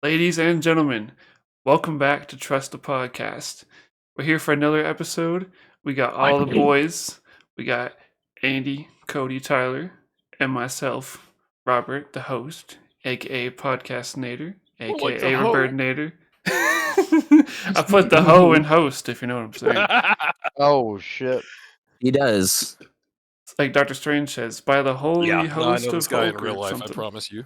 Ladies and gentlemen, welcome back to Trust the Podcast. We're here for another episode. We got all the boys. We got Andy, Cody, Tyler, and myself, Robert, the host, aka Podcastinator, aka Robertinator. I put the hoe in host, if you know what I'm saying. Oh shit! He does. It's like Doctor Strange says, by the holy host I know of this guy in Hulk real or life. something. I promise you.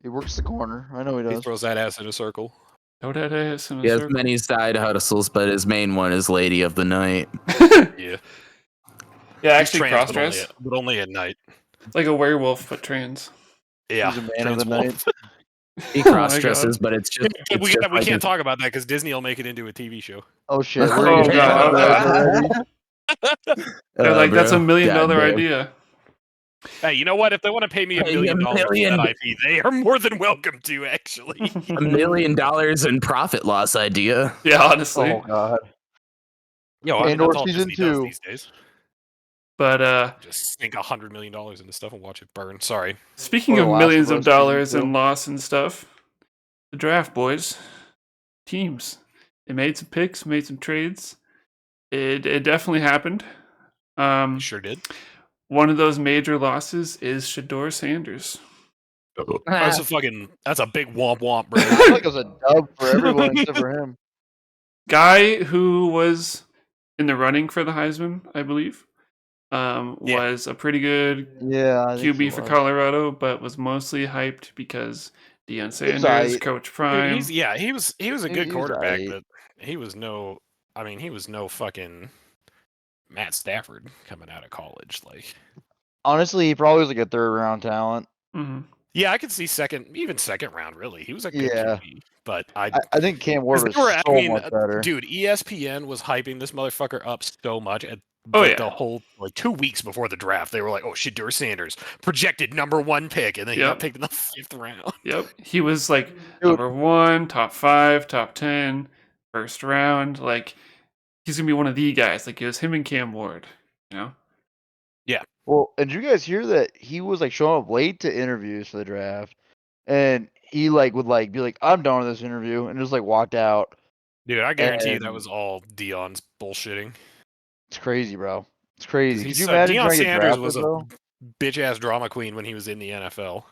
He works the corner. I know he He does. throws that ass in a circle. Throw that ass in a He has circle. many side hustles, but his main one is Lady of the Night. Yeah, Yeah, he's actually trans, cross but dress. only at night. It's like a werewolf, but trans. Yeah, He's a man of the night. He Oh cross my dresses, but it's just we can't talk about that because Disney will make it into a TV show. Oh shit! Oh, We're God. already. They're like, that's $1 million Goddamn. idea. Hey, you know what? If they want to pay me $1 million for that IP, they are more than welcome to. Actually, $1 million in profit loss idea. Yeah, honestly. Oh god! yo, I mean, Andor that's all season Disney does 2. these days. But Just sink $100 million into stuff and watch it burn. Sorry. speaking Or of Last millions of of Us dollars season and loss and stuff, the draft, boys, teams, they made some picks, made some trades. It definitely happened. You sure did. One of those major losses is Shador Sanders. That's a big womp womp, bro. I feel like it was a dub for everyone except for him. Guy who was in the running for the Heisman, I believe, was a pretty good Yeah, I think QB he for was. Colorado, but was mostly hyped because Deion Sanders, aight. Coach Prime. Dude, he was a good He was quarterback, aight. but he was no fucking Matt Stafford coming out of college. Like, Honestly, he probably was like a third round talent. hmm yeah, I could see second round. Really, he was a good Yeah. QB, but I think Cam Ward was much better. dude, ESPN was hyping this motherfucker up so much at Oh, like, yeah. the whole 2 weeks before the draft. They were like, "Oh, Shador Sanders projected #1 pick," and then he Yep. got picked in the 5th round. Yep. He was like Dude. number 1, top 5, top 10, first round. Like, he's going to be one of the guys. Like, it was him and Cam Ward, you know? Well, and did you guys hear that he was like showing up late to interviews for the draft, and he like would like be like, "I'm done with this interview," and just like walked out. Dude, I guarantee you that And- was all Dion's bullshitting. It's crazy, bro. It's crazy. Could He's you imagine Deion trying to get Sanders drafted, was a though? bitch ass drama queen when he was in the NFL.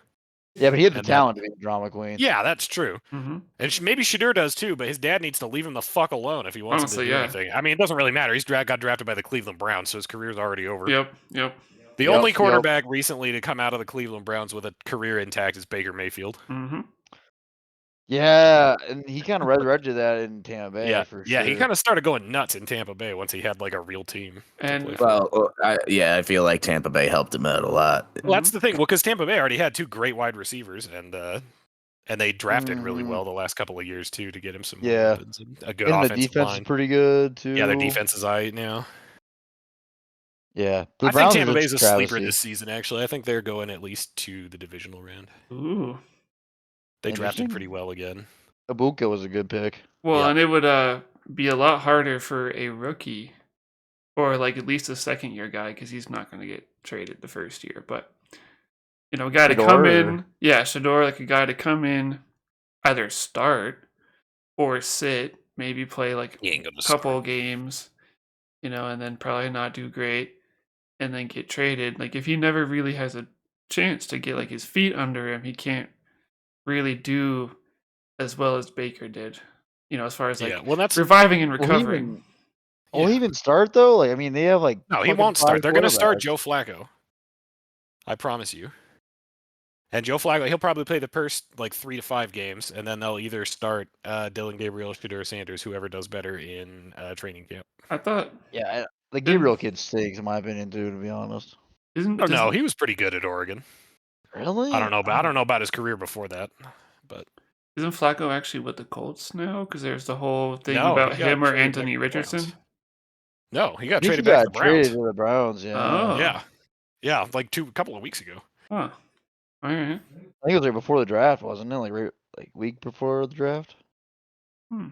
Yeah, but he had the and talent to be a drama queen. Yeah, that's true. Mm-hmm. And maybe Shador does too, but his dad needs to leave him the fuck alone if he wants him Honestly, to do yeah. anything. I mean, it doesn't really matter. He's got drafted by the Cleveland Browns, so his career's already over. Yep. The Yep, only yep. quarterback recently to come out of the Cleveland Browns with a career intact is Baker Mayfield. Mm-hmm. Yeah, and he kind of resurrected that in Tampa Bay for sure. Yeah, he kind of started going nuts in Tampa Bay once he had like a real team. to And- play for. Well, I feel like Tampa Bay helped him out a lot. Well, that's the thing. Well, because Tampa Bay already had 2 great wide receivers, and they drafted really Mm. well the last couple of years too to get him some Yeah. weapons and a good and the offensive defense line. is pretty good too. Yeah, their defense is aight now. Yeah, the I think Browns Tampa are Bay's a just sleeper travesty. this season. Actually, I think they're going at least to the divisional round. Ooh. They drafted Interesting. pretty well again. Ibuka was a good pick. Well, Yeah. and it would be a lot harder for a rookie or like at least a second year guy because he's not going to get traded the first year. But, you know, a guy to come Shador, in. Yeah, Shador, like a guy to come in, either start or sit, maybe play like He ain't gonna a couple games, you know, and then probably not do great and then get traded. Like, if he never really has a chance to get like his feet under him, he can't really do as well as Baker did, you know, as far as like Yeah, well, that's reviving and Will he recovering. even- Will he even start though? Like, I mean, they have like no, he fucking won't start. 5 They're gonna start quarterbacks. Joe Flacco. I promise you. And Joe Flacco, he'll probably play the first like 3 to 5 games, and then they'll either start Dylan Gabriel, Shador Sanders, whoever does better in training camp. I thought Yeah, the Gabriel kid stinks in my opinion too. To be honest, isn't Oh no, doesn't- he was pretty good at Oregon. really? I don't know about his career before that, but isn't Flacco actually with the Colts now? Because there's the whole thing No, about he got him or traded back Anthony to the Richardson. Browns. No, he got I think traded he back got to the Browns. traded to the Browns. Yeah, Oh. Yeah, like a couple of weeks ago. Huh. All right. I think it was right before the draft, wasn't it? Like week before the draft. Well,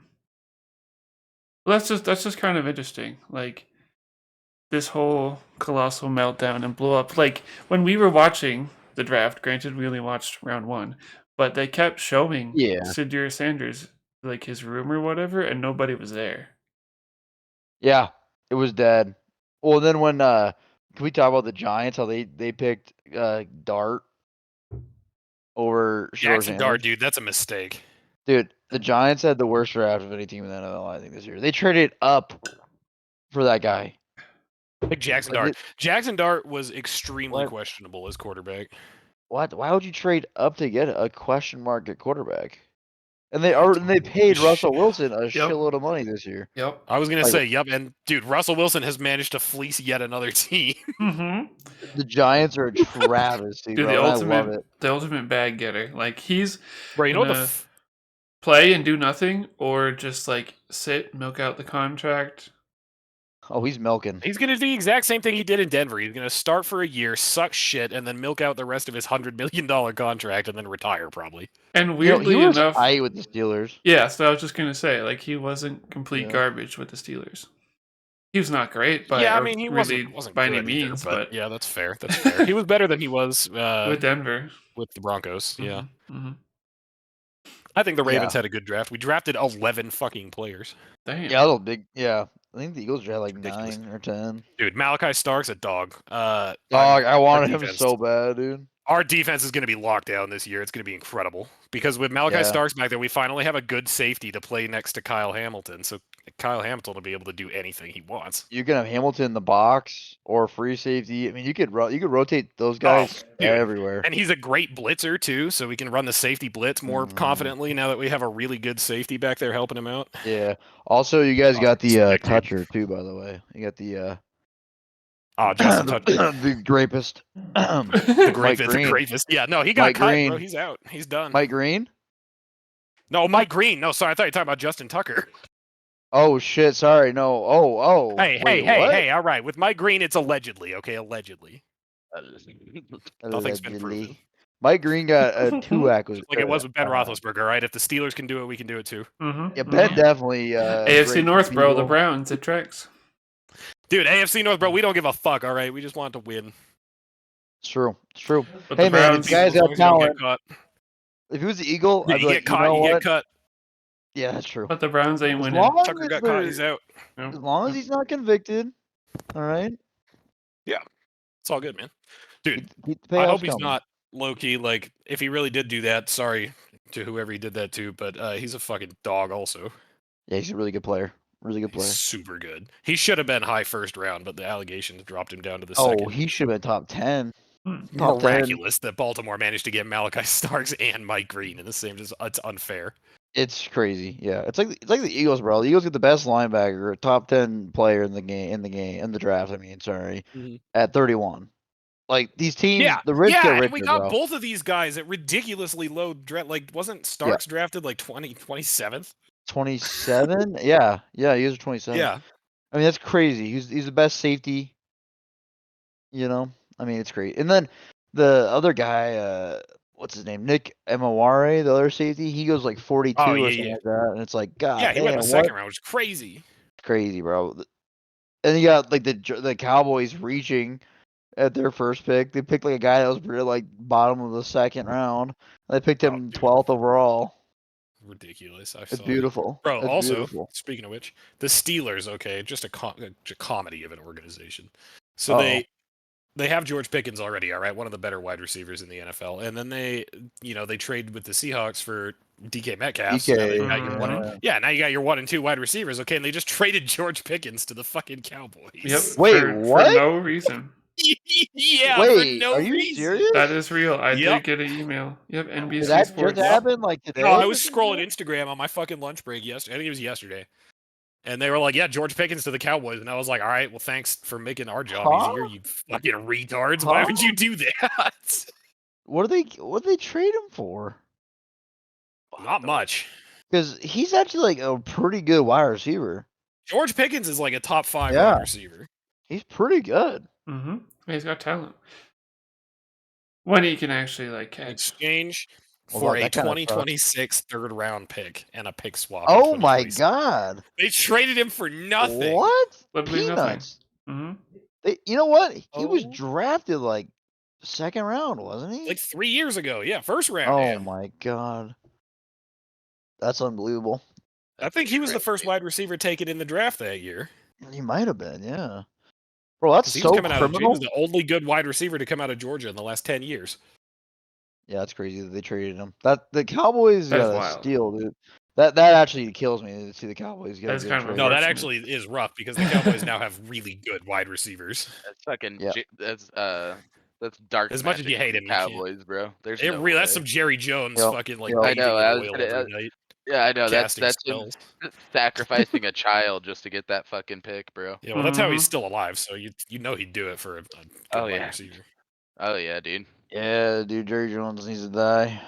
that's just kind of interesting. Like this whole colossal meltdown and blow up. Like when we were watching the draft, granted we only watched round 1, but they kept showing Yeah. Shadir Sanders like his room or whatever, and nobody was there. Yeah, it was dead. Well, then when can we talk about the Giants? How they picked Dart over Shador Jackson Dart, Sanders? dude, that's a mistake. Dude, the Giants had the worst draft of any team in the NFL, I think, this year. They traded up for that guy. Pick Jackson Like Dart. Jackson Dart was extremely What? questionable as quarterback. What? Why would you trade up to get a question mark at quarterback? And they don't paid know. Russell Wilson a shitload of money this year. Yep. I was gonna Like- say, yep, and dude, Russell Wilson has managed to fleece yet another team. Mm-hmm. The Giants are a travesty, Dude, bro. the and I love it. ultimate bag getter. Like he's Bro, you know what the gonna play and do nothing, or just like sit, milk out the contract. Oh, he's milking. He's gonna do the exact same thing he did in Denver. He's gonna start for a year, suck shit, and then milk out the rest of his $100 million contract, and then retire probably. And You know, weirdly he was enough, aight with the Steelers. yeah. So I was just gonna say, like, he wasn't complete Yeah. garbage with the Steelers. He was not great, but Yeah, I mean, he really wasn't by any good either, means. but yeah, that's fair. That's fair. He was better than he was with Denver, with the Broncos. Yeah, hmm I think the Ravens Yeah. had a good draft. We drafted 11 fucking players. Damn. Yeah, a little big. Yeah, I think the Eagles had like Ridiculous. 9 or 10. Dude, Malachi Stark's a dog. Dog, I wanted him defense. so bad, dude. Our defense is going to be locked down this year. It's going to be incredible because with Malachi Yeah. Starks back there, we finally have a good safety to play next to Kyle Hamilton. So Kyle Hamilton will be able to do anything he wants. You can have Hamilton in the box or free safety. I mean, you could rotate those guys dude. everywhere. And he's a great blitzer too, so we can run the safety blitz more confidently now that we have a really good safety back there helping him out. Yeah. Also, you guys got the Sick, dude. toucher too, by the way. You got the Justin Tucker, the rapist. the Mike gravest, Green. Yeah, no, he got Mike cut, Green. bro. He's out. He's done. Mike Green. No, Mike Green. No, sorry, I thought you were talking about Justin Tucker. Oh shit! Sorry, no. Oh. Hey, Wait, what? hey! All right, with Mike Green, it's allegedly, okay, allegedly. Nothing's been proven. Allegedly. Mike Green got a 2-act. Like it was with Ben Roethlisberger, right? If the Steelers can do it, we can do it too. Yeah, Ben definitely. AFC great North, bro. The people. Browns. It tracks. Dude, AFC North, bro, we don't give a fuck, all right? We just want to win. It's true. It's true. But Hey the man, Browns, if you guys As long have as you don't get talent, caught. if he was the Eagle, Yeah, I'd be you like, get caught, you know you what? get cut. Yeah, that's true. but the Browns ain't As winning. long Tucker as got caught, they're- he's out. As long as he's not convicted, all right. It's all good, man. Dude, Keep the I payoffs hope he's coming. not low key. Like, if he really did do that, sorry to whoever he did that to, but he's a fucking dog also. Yeah, he's a really good player. Really good player. He's super good. He should have been high first round, but the allegations dropped him down to the Oh, second. he should have been top 10. Hmm. Top 10. Miraculous that Baltimore managed to get Malachi Starks and Mike Green in the same. It's unfair. It's crazy. Yeah, it's like the Eagles, bro. The Eagles get the best linebacker, top 10 player in the draft. I mean, sorry, Mhm. at 31. Like these teams, Yeah, the rich yeah, get and richer, we got bro. both of these guys at ridiculously low draft. Like, wasn't Starks drafted like 27th? 27. Yeah, he was 27. Yeah. I mean that's crazy. He's the best safety. You know, I mean it's great. And then the other guy, what's his name? Nick Emaware, the other safety, he goes like 42 Oh, or yeah, something yeah. like that, and it's like God, Yeah, he went in damn, the second round, which is crazy. crazy, bro. And you got like the Cowboys reaching at their first pick. They picked like a guy that was really like bottom of the second round. They picked him dude. 12th overall. Ridiculous. I It's saw beautiful, Bro, It's also, beautiful. speaking of which, the Steelers, okay, just a comedy of an organization. So Uh-oh. they have George Pickens already, all right, one of the better wide receivers in the NFL. And then they trade with the Seahawks for DK Metcalf. So now they've got your now you got your 1 and 2 wide receivers, okay, and they just traded George Pickens to the fucking Cowboys. Yep. Wait, for what? no reason. Yeah, Wait, for no are you reason. serious? That is real. I Yep. did get an email. Yep. NBC Did that Sports. just happen like today? No, I was scrolling Instagram on my fucking lunch break yesterday. I think it was yesterday. And they were like, yeah, George Pickens to the Cowboys. And I was like, all right, well, thanks for making our job easier, you fucking retards. Why would you do that? What did they trade him for? Not much. Because he's actually like a pretty good wide receiver. George Pickens is like a top 5 Yeah. wide receiver. He's pretty good. Mm-hmm. He's got talent. When he can actually like In catch. exchange Well, for a that kinda sucks. 2026 third round pick and a pick swap. in Oh my 2026. god! They traded him for nothing. What? Literally nothing. Peanuts. Mm-hmm. You know what? He was Oh. drafted like second round, wasn't he? Like 3 years ago. Yeah, first round. Oh yeah. my god, that's unbelievable. I think he was the first crazy. wide receiver taken in the draft that year. He might have been, yeah. Bro, that's 'Cause he was so coming out of he criminal. was the only good wide receiver to come out of Georgia in the last 10 years. Yeah, that's crazy that they traded him. That the Cowboys That's got a wild. steal, dude. That actually kills me to see the Cowboys get a That's good kind of trade. No, that Unfortunate. actually is rough because the Cowboys now have really good wide receivers. That's fucking. Yeah. That's dark. As much as you magic hate for him, you can't. Cowboys, bro. There's It no really, that's way. some Jerry Jones Yep. fucking like Yep. I bathing know. in I was oil gonna, every night. yeah, I know. That's Casting him spells. sacrificing a child just to get that fucking pick, bro. Yeah, well, that's how he's Mhm. still alive. So you know he'd do it for a good Oh, wide yeah. receiver. Oh yeah, dude. Yeah, dude, Jerry Jones needs to die.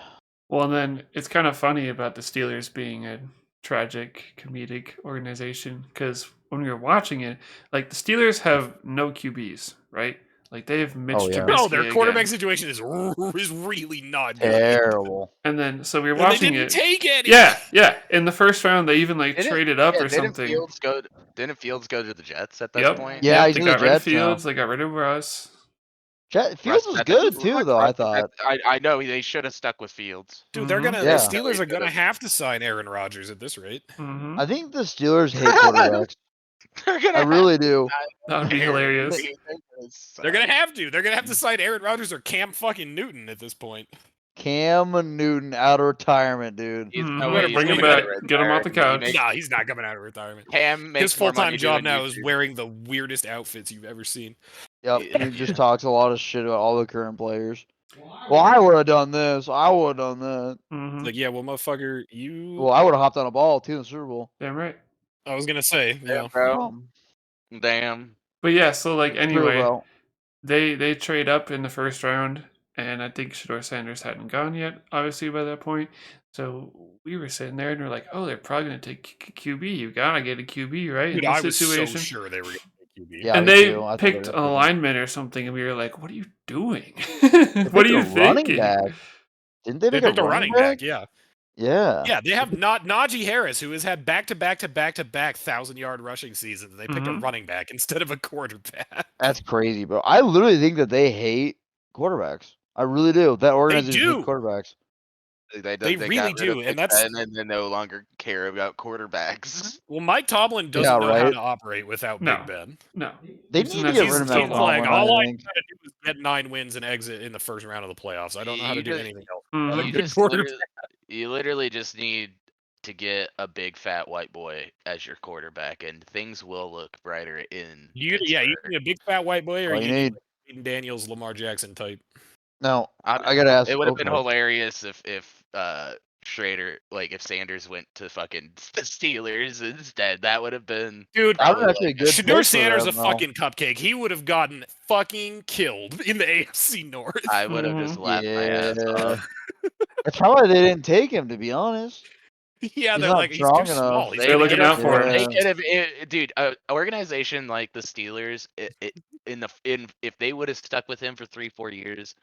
Well, and then it's kind of funny about the Steelers being a tragic comedic organization because when we were watching it, like the Steelers have no QBs, right? Like they have Mitch Oh, yeah. Trubisky No, their quarterback again. situation is really not good. Terrible. And then so we were And they watching didn't it. take any. Yeah. In the first round, they even like Didn't- traded up yeah, or didn't something. Didn't Fields go to the Jets at that Yep. point? Yeah, Yep, he's they in the got rid of Jets now. Fields. They got rid of Russ. Fields Russ- was that- good that- too, though. I Russ- thought. I know they should have stuck with Fields. Dude, they're Mhm. gonna. Yeah. The Steelers are gonna Could've. have to sign Aaron Rodgers at this rate. Hmm. I think the Steelers hate quarterbacks. They're gonna I have really to do. That would be Aaron. hilarious. They're gonna have to. They're gonna have to sign Aaron Rodgers or Cam fucking Newton at this point. Cam Newton out of retirement, dude. He's Mhm. no Better way bring he's him gonna back, retire. get him off the He couch. makes- Nah, he's not coming out of retirement. Cam makes His more full-time money job doing now is YouTube. wearing the weirdest outfits you've ever seen. Yep, Yeah. he just talks a lot of shit about all the current players. Well, I would have done this. I would have done that. Hmm. Like, yeah, well, motherfucker, Well, I would have hopped on a ball too in the Super Bowl. Damn right. I was gonna say, Yeah, yeah. bro. Damn. But yeah, so like True, anyway, bro. they trade up in the first round, and I think Shador Sanders hadn't gone yet, obviously by that point. So we were sitting there and we're like, oh, they're probably gonna take QB. You gotta get a QB, right? Dude, in I this was situation. so sure they were gonna take QB. Yeah, And me they too. I thought picked they an were alignment or something, and we were like, "What are you doing? They what are picked you a running thinking?" back. Didn't they They pick picked a running back, yeah. Yeah. Yeah, they have not Najee Harris, who has had back-to-back 1,000-yard rushing seasons. and They picked a Mhm. running back instead of a quarterback. That's crazy, bro. I literally think that they hate quarterbacks. I really do. That organization do. hates quarterbacks. They really got rid do, of and Big that's- Ben, and then no longer care about quarterbacks. Well, Mike Tomlin doesn't Yeah, know how right? to operate without No. Big Ben. No, They He's need an to get FCC rid of team. Matt He's like, Tomlin, all I I think. gotta do is get 9 wins and exit in the first round of the playoffs. I don't know how to You do just- anything else. Mhm. Like, You good just quarterback. you literally just need to get a big fat white boy as your quarterback, and things will look brighter in. You need Pittsburgh. a big fat white boy, or All you you need need. like Peyton Daniels, Lamar Jackson type. No, I- I gotta ask. It would have been okay. hilarious if Schrader, like if Sanders went to fucking the Steelers instead. That would have been Dude, That was probably actually a like good Shador pick for Sanders a them, though. fucking cupcake. He would have gotten fucking killed in the AFC North. I would have just laughed my ass off. That's probably they didn't take him, to be honest. Yeah, He's they're not like, he's strong too enough. small. He's They They're gonna looking get out up for there. him. They could have, dude. An organization like the Steelers, if they would have stuck with him for 3-4 years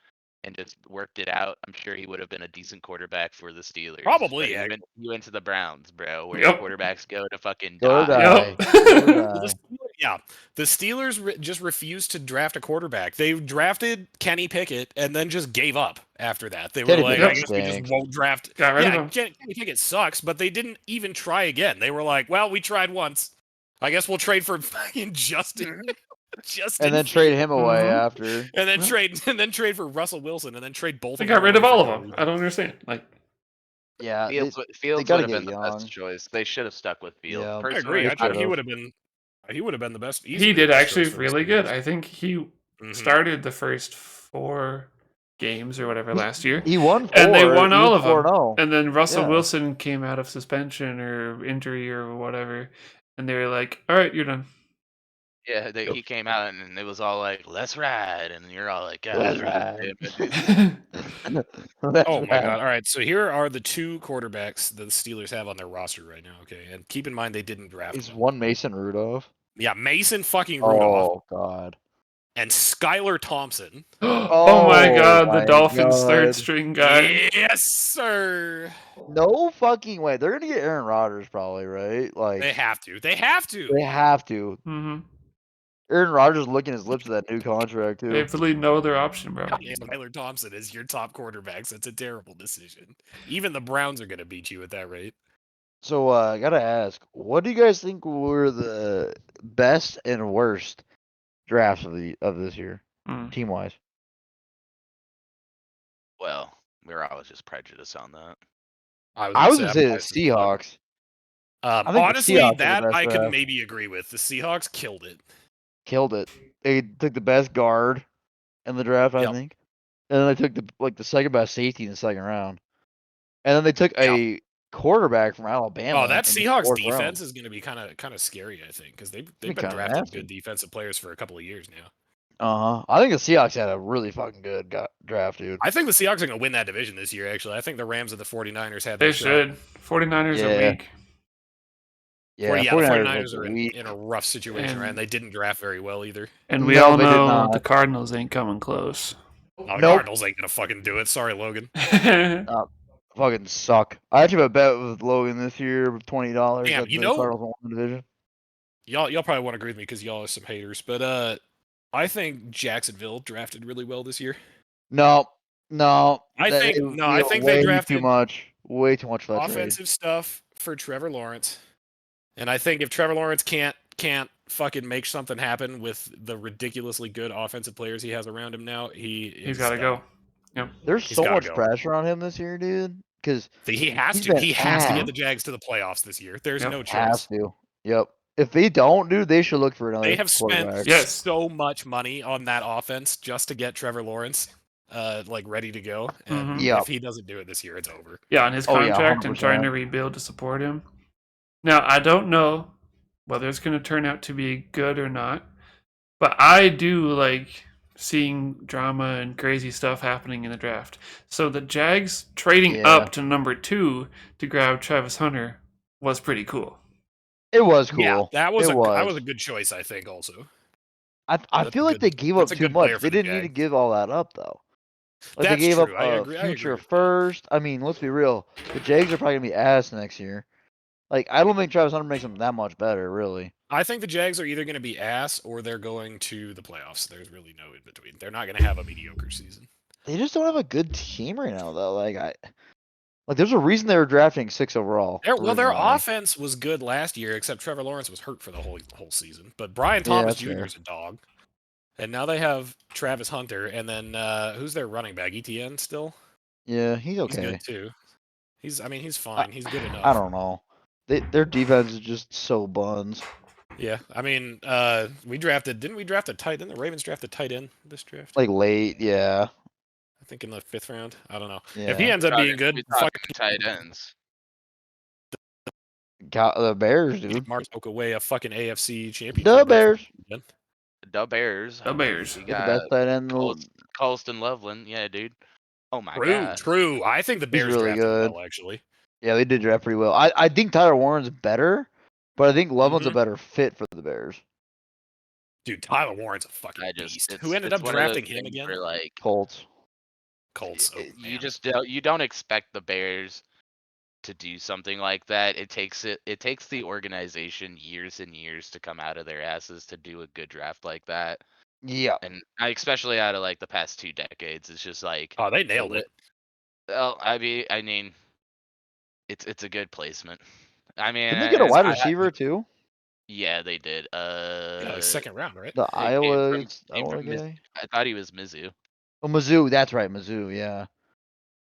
and just worked it out, I'm sure he would have been a decent quarterback for the Steelers. Probably, But yeah. he went to the Browns, bro, where Yep. quarterbacks go to fucking Go die. die. Yep. Go Well, die. the Steelers just refused to draft a quarterback. They drafted Kenny Pickett and then just gave up after that. They were Kenny like, Pickett I guess we just stinks. won't draft. Got rid of Yeah, him. Kenny Pickett sucks, but they didn't even try again. They were like, well, we tried once. I guess we'll trade for fucking Justin. Justin And then Fields. trade him away Mhm. after. And then trade for Russell Wilson, and then trade both. They of got them rid of away all of for them. no I don't understand. Like, Yeah. Fields gotta would have been get the young. best choice. They should have stuck with Fields. Yeah. I I Personally, agree. I thought he should've. would have been. He would have been the best. he easily did the best actually choice for the really good. Steelers. I think he Mhm. started the first 4 games or whatever last year. He won 4. And they won He all was of them. 4-0. And then Russell Yeah. Wilson came out of suspension or injury or whatever. And they were like, all right, you're done. Yeah, he came out and it was all like, "Let's ride," and you're all like, "God, Let's that's really ride." stupid." That's Oh my bad. god! All right, so here are the 2 quarterbacks that the Steelers have on their roster right now. Okay, and keep in mind they didn't draft. Is them. one Mason Rudolph? Yeah, Mason fucking Rudolph Oh god. and Skylar Thompson. Oh my Oh god, the my Dolphins God. third string guy. Yes, sir. No fucking way. They're gonna get Aaron Rodgers probably, right? Like They have to. They have to. they have to. Hmm. Aaron Rodgers licking his lips to that new contract They too. have really no other option, bro. Tyler Thompson is your top quarterbacks. That's a terrible decision. Even the Browns are gonna beat you at that rate. So I gotta ask, what do you guys think were the best and worst drafts of this year, Mm. team wise? Well, we're always just prejudiced on that. I was gonna say the biased as fuck. Seahawks. I think the Honestly, Seahawks were the that best I could draft. maybe agree with. The Seahawks killed it. Killed it. They took the best guard in the draft, I Yep. think, and then they took the second best safety in the second round, and then they took a quarterback from Alabama. Oh, that in the Seahawks fourth defense round. is going to be kind of scary, I think, because they've Be been kinda drafting nasty. good defensive players for a couple of years now. I think the Seahawks had a really fucking good draft, dude. I think the Seahawks are going to win that division this year. Actually, I think the Rams and the 49ers had They their shot. should. 49ers are Yeah. weak. Yeah, The 49ers are weak. in a rough situation, right? And they didn't draft very well either. And we No, all they did know not. the Cardinals ain't coming close. Oh, the Nope. Cardinals ain't going to fucking do it. Sorry, Logan. Fucking suck. I actually have a bet with Logan this year with $20. Damn, that you the know- Cardinals won the division. Y'all probably won't agree with me because y'all are some haters, but I think Jacksonville drafted really well this year. No. I think way they drafted too much. Way too much for that trade. offensive stuff for Trevor Lawrence. And I think if Trevor Lawrence can't fucking make something happen with the ridiculously good offensive players he has around him now, He's got to go. There's He's so gotta much go. pressure on him this year, dude. Because He has He's to. been He has to ass. get the Jags to the playoffs this year. There's Yep. no choice. has to. Yep. If they don't, dude, they should look for another They have spent quarterback. Yes. so much money on that offense just to get Trevor Lawrence ready to go. And Mhm. Yep. if he doesn't do it this year, it's over. Yeah, on his Oh, yeah, contract and trying 100%. to rebuild to support him. Now, I don't know whether it's going to turn out to be good or not, but I do like seeing drama and crazy stuff happening in the draft. So the Jags trading Yeah. up to number 2 to grab Travis Hunter was pretty cool. It was cool. Yeah, that was It a good choice, I think. Also, I That's feel a like good- they gave up that's a too good player much. for They the didn't need to Jags. give all that up though. Like That's they gave true. up I a agree with future that. first. I mean, let's be real. The Jags are probably gonna be ass next year. Like I don't think Travis Hunter makes them that much better, really. I think the Jags are either going to be ass or they're going to the playoffs. There's really no in between. They're not going to have a mediocre season. They just don't have a good team right now, though. Like there's a reason they were drafting 6 overall. Their originally. offense was good last year, except Trevor Lawrence was hurt for the whole season. But Brian Yeah, Thomas that's Jr. fair. is a dog. And now they have Travis Hunter, and then who's their running back? ETN still? Yeah, he's He's okay. good too. He's fine. He's good enough. I don't know. Their defense is just so buns. Yeah, I mean, didn't we draft a tight end? The Ravens drafted tight end this draft. Like late, yeah. I think in the 5th round. I don't know. Yeah. If he ends up being good, We fuck talking tight ends. The Bears, dude. Mark took away a fucking AFC championship. The next Bears. weekend. The Bears. The Bears. We Get the got best tight end. in the- Colston Loveland. Yeah, dude. Oh my True, god. true. I think the He's Bears really drafted good. well, actually. Yeah, they did draft pretty well. I think Tyler Warren's better, but I think Loveland's a Mhm. better fit for the Bears. Dude, Tyler Warren's a fucking I just beast. it's, Who ended it's up one of those drafting him things again? where, like, Colts. Colts. Oh, you man. just don't expect the Bears to do something like that. It takes the organization years and years to come out of their asses to do a good draft like that. Yeah. And especially out of like the past 2 decades, it's just like, Oh, they nailed it. well, I mean, it's a good placement. I mean, Didn't they get a wide I- receiver too? yeah, they did. Yeah, 2nd round, right? The came Iowa, came from Miss- guy. I thought he was Mizzou. Oh, Mizzou. That's right, Mizzou. Yeah.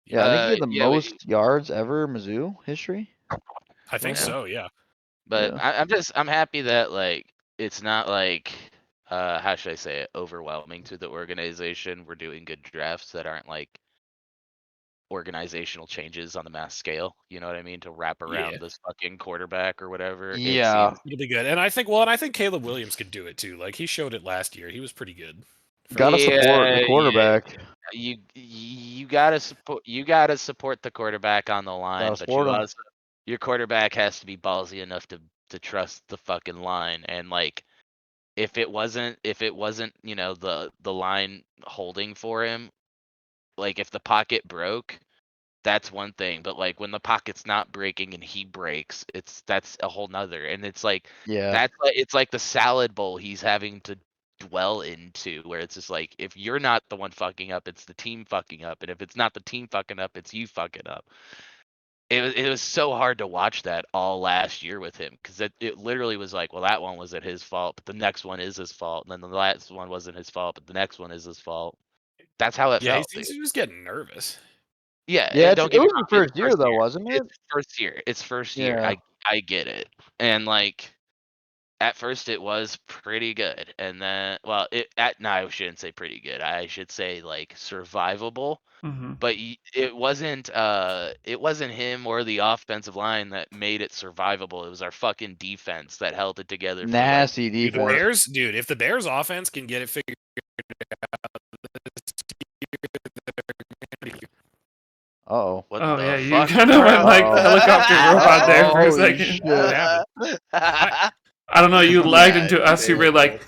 Yeah, I think he had the yeah, we- most yards ever in Mizzou history. I think Yeah. so, yeah. But Yeah. I'm happy that like it's not like how should I say it, overwhelming to the organization. We're doing good drafts that aren't like organizational changes on the mass scale. You know what I mean? To wrap around Yeah. this fucking quarterback or whatever. It Yeah. seems- It'll be good. And I think Caleb Williams could do it too. Like he showed it last year. He was pretty good. Gotta support Yeah, the quarterback. you gotta support the quarterback on the line, Gotta but support him. your quarterback has to be ballsy enough to trust the fucking line. And like if it wasn't the line holding for him, like if the pocket broke, that's one thing. But like when the pocket's not breaking and he breaks, that's a whole nother. And it's like Yeah. it's like the salad bowl he's having to dwell into, where it's just like, if you're not the one fucking up, it's the team fucking up, and if it's not the team fucking up, it's you fucking up. It was so hard to watch that all last year with him, because it literally was like, well, that one wasn't his fault, but the next one is his fault, and then the last one wasn't his fault, but the next one is his fault. That's how it Yeah, felt. he was getting nervous. Yeah, Yeah, don't it get me was wrong, the it's first year though, wasn't it? It's first year. It's first year. Yeah. I get it. And like at first it was pretty good. And then no, I shouldn't say pretty good. I should say like survivable. Mm-hmm. But it wasn't him or the offensive line that made it survivable. It was our fucking defense that held it together for Nasty Dude, the defense. Bears, dude, if the Bears offense can get it figured Uh-oh. what Oh the yeah, you fuck? kind of went like Oh. helicopter robot there for a Holy second. shit. What happened? I don't know. You lagged into us. You were like,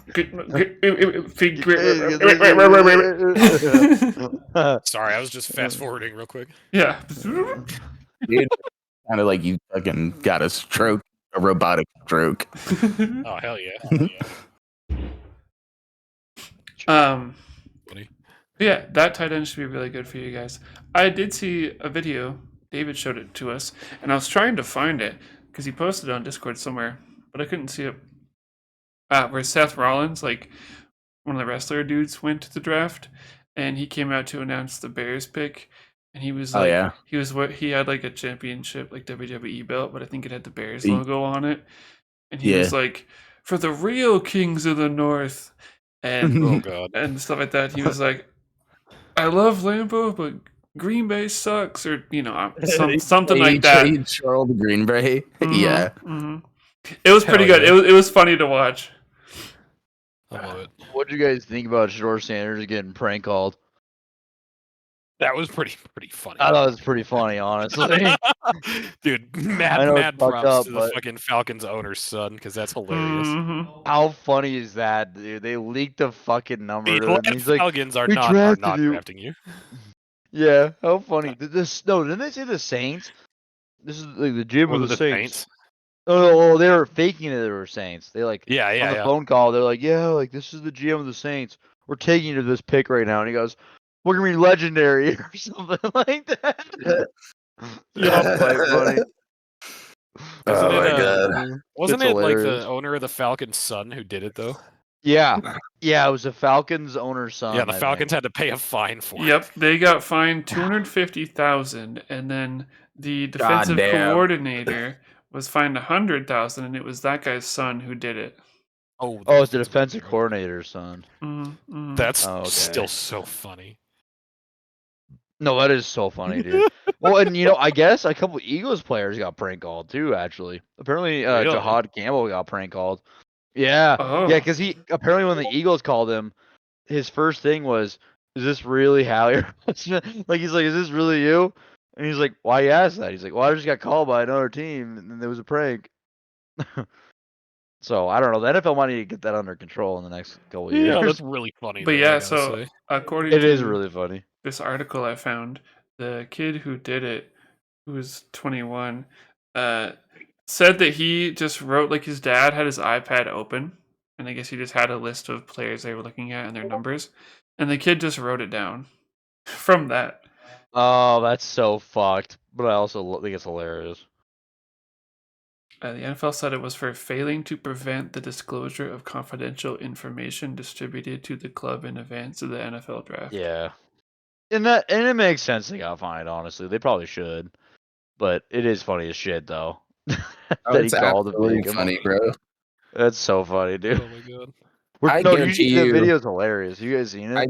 Sorry, I was just fast forwarding real quick. yeah. Dude, kind of like you fucking got a stroke, a robotic stroke. Oh hell yeah. Hell yeah. Funny. Yeah, that tight end should be really good for you guys. I did see a video. David showed it to us, and I was trying to find it because he posted it on Discord somewhere, but I couldn't see it. Where Seth Rollins, like one of the wrestler dudes, went to the draft, and he came out to announce the Bears pick, and he was Oh, like, yeah. he had like a championship, like WWE belt, but I think it had the Bears He- logo on it, and he Yeah. was like, for the real kings of the North, and Oh god. and stuff like that. He was like, I love Lambeau, but Green Bay sucks, or something like that. He Charles Green Bay. Mhm, Yeah. mhm. It was pretty Hell good. yeah. It was funny to watch. I love it. What'd you guys think about Shador Sanders getting prank called? That was pretty funny. I thought it was pretty funny, honestly. Dude, I mad know it's fucked props up, to the but- fucking Falcons owner's son, because that's hilarious. Mhm. How funny is that, dude? They leaked the fucking number The to him. Atlanta He's like, Falcons are "We not drafted you." drafting you. yeah, how funny. Didn't they say the Saints? This is like the gym Were of they the Saints. Saints? Oh, they were faking it. They were Saints. They like Yeah, on yeah, the yeah. phone call. They're like, yeah, like this is the GM of the Saints. We're taking you to this pick right now. And he goes, we're gonna be legendary or something like that. Yeah, quite funny. Isn't Oh it, my god. Wasn't It's it like hilarious. the owner of the Falcons' son who did it though? Yeah, it was the Falcons owner's son. Yeah, the I think. Falcons had to pay a fine for it. Yep, they got fined $250,000, and then the defensive Goddamn. coordinator was fined $100,000, and it was that guy's son who did it. Oh, Oh, it's the that's defensive weird. coordinator's son. Mm-hmm. That's Oh, okay. still so funny. No, that is so funny, dude. Well, and I guess a couple Eagles players got prank called too. Actually, apparently, Really? Jahad Campbell got prank called. Yeah, Oh. yeah, because he apparently when the Eagles called him, his first thing was, "Is this really Hallie?" Like he's like, "Is this really you?" And he's like, "Why you ask that?" He's like, "Well, I just got called by another team, and there was a prank." So I don't know. The NFL might need to get that under control in the next couple years. Yeah, that's really funny. But though, I yeah, gotta so say. according It to is really funny. this article I found, the kid who did it, who was 21, said that he just wrote, like his dad had his iPad open, and I guess he just had a list of players they were looking at and their numbers, and the kid just wrote it down from that. Oh, that's so fucked. But I also think it's hilarious. The NFL said it was for failing to prevent the disclosure of confidential information distributed to the club in advance of the NFL draft. Yeah. And it makes sense they got fined, honestly. They probably should. But it is funny as shit though. Oh, that he it's called him. absolutely funny, bro. That's so funny, dude. Oh my god. I No, guarantee the you- video's hilarious. You guys seen it?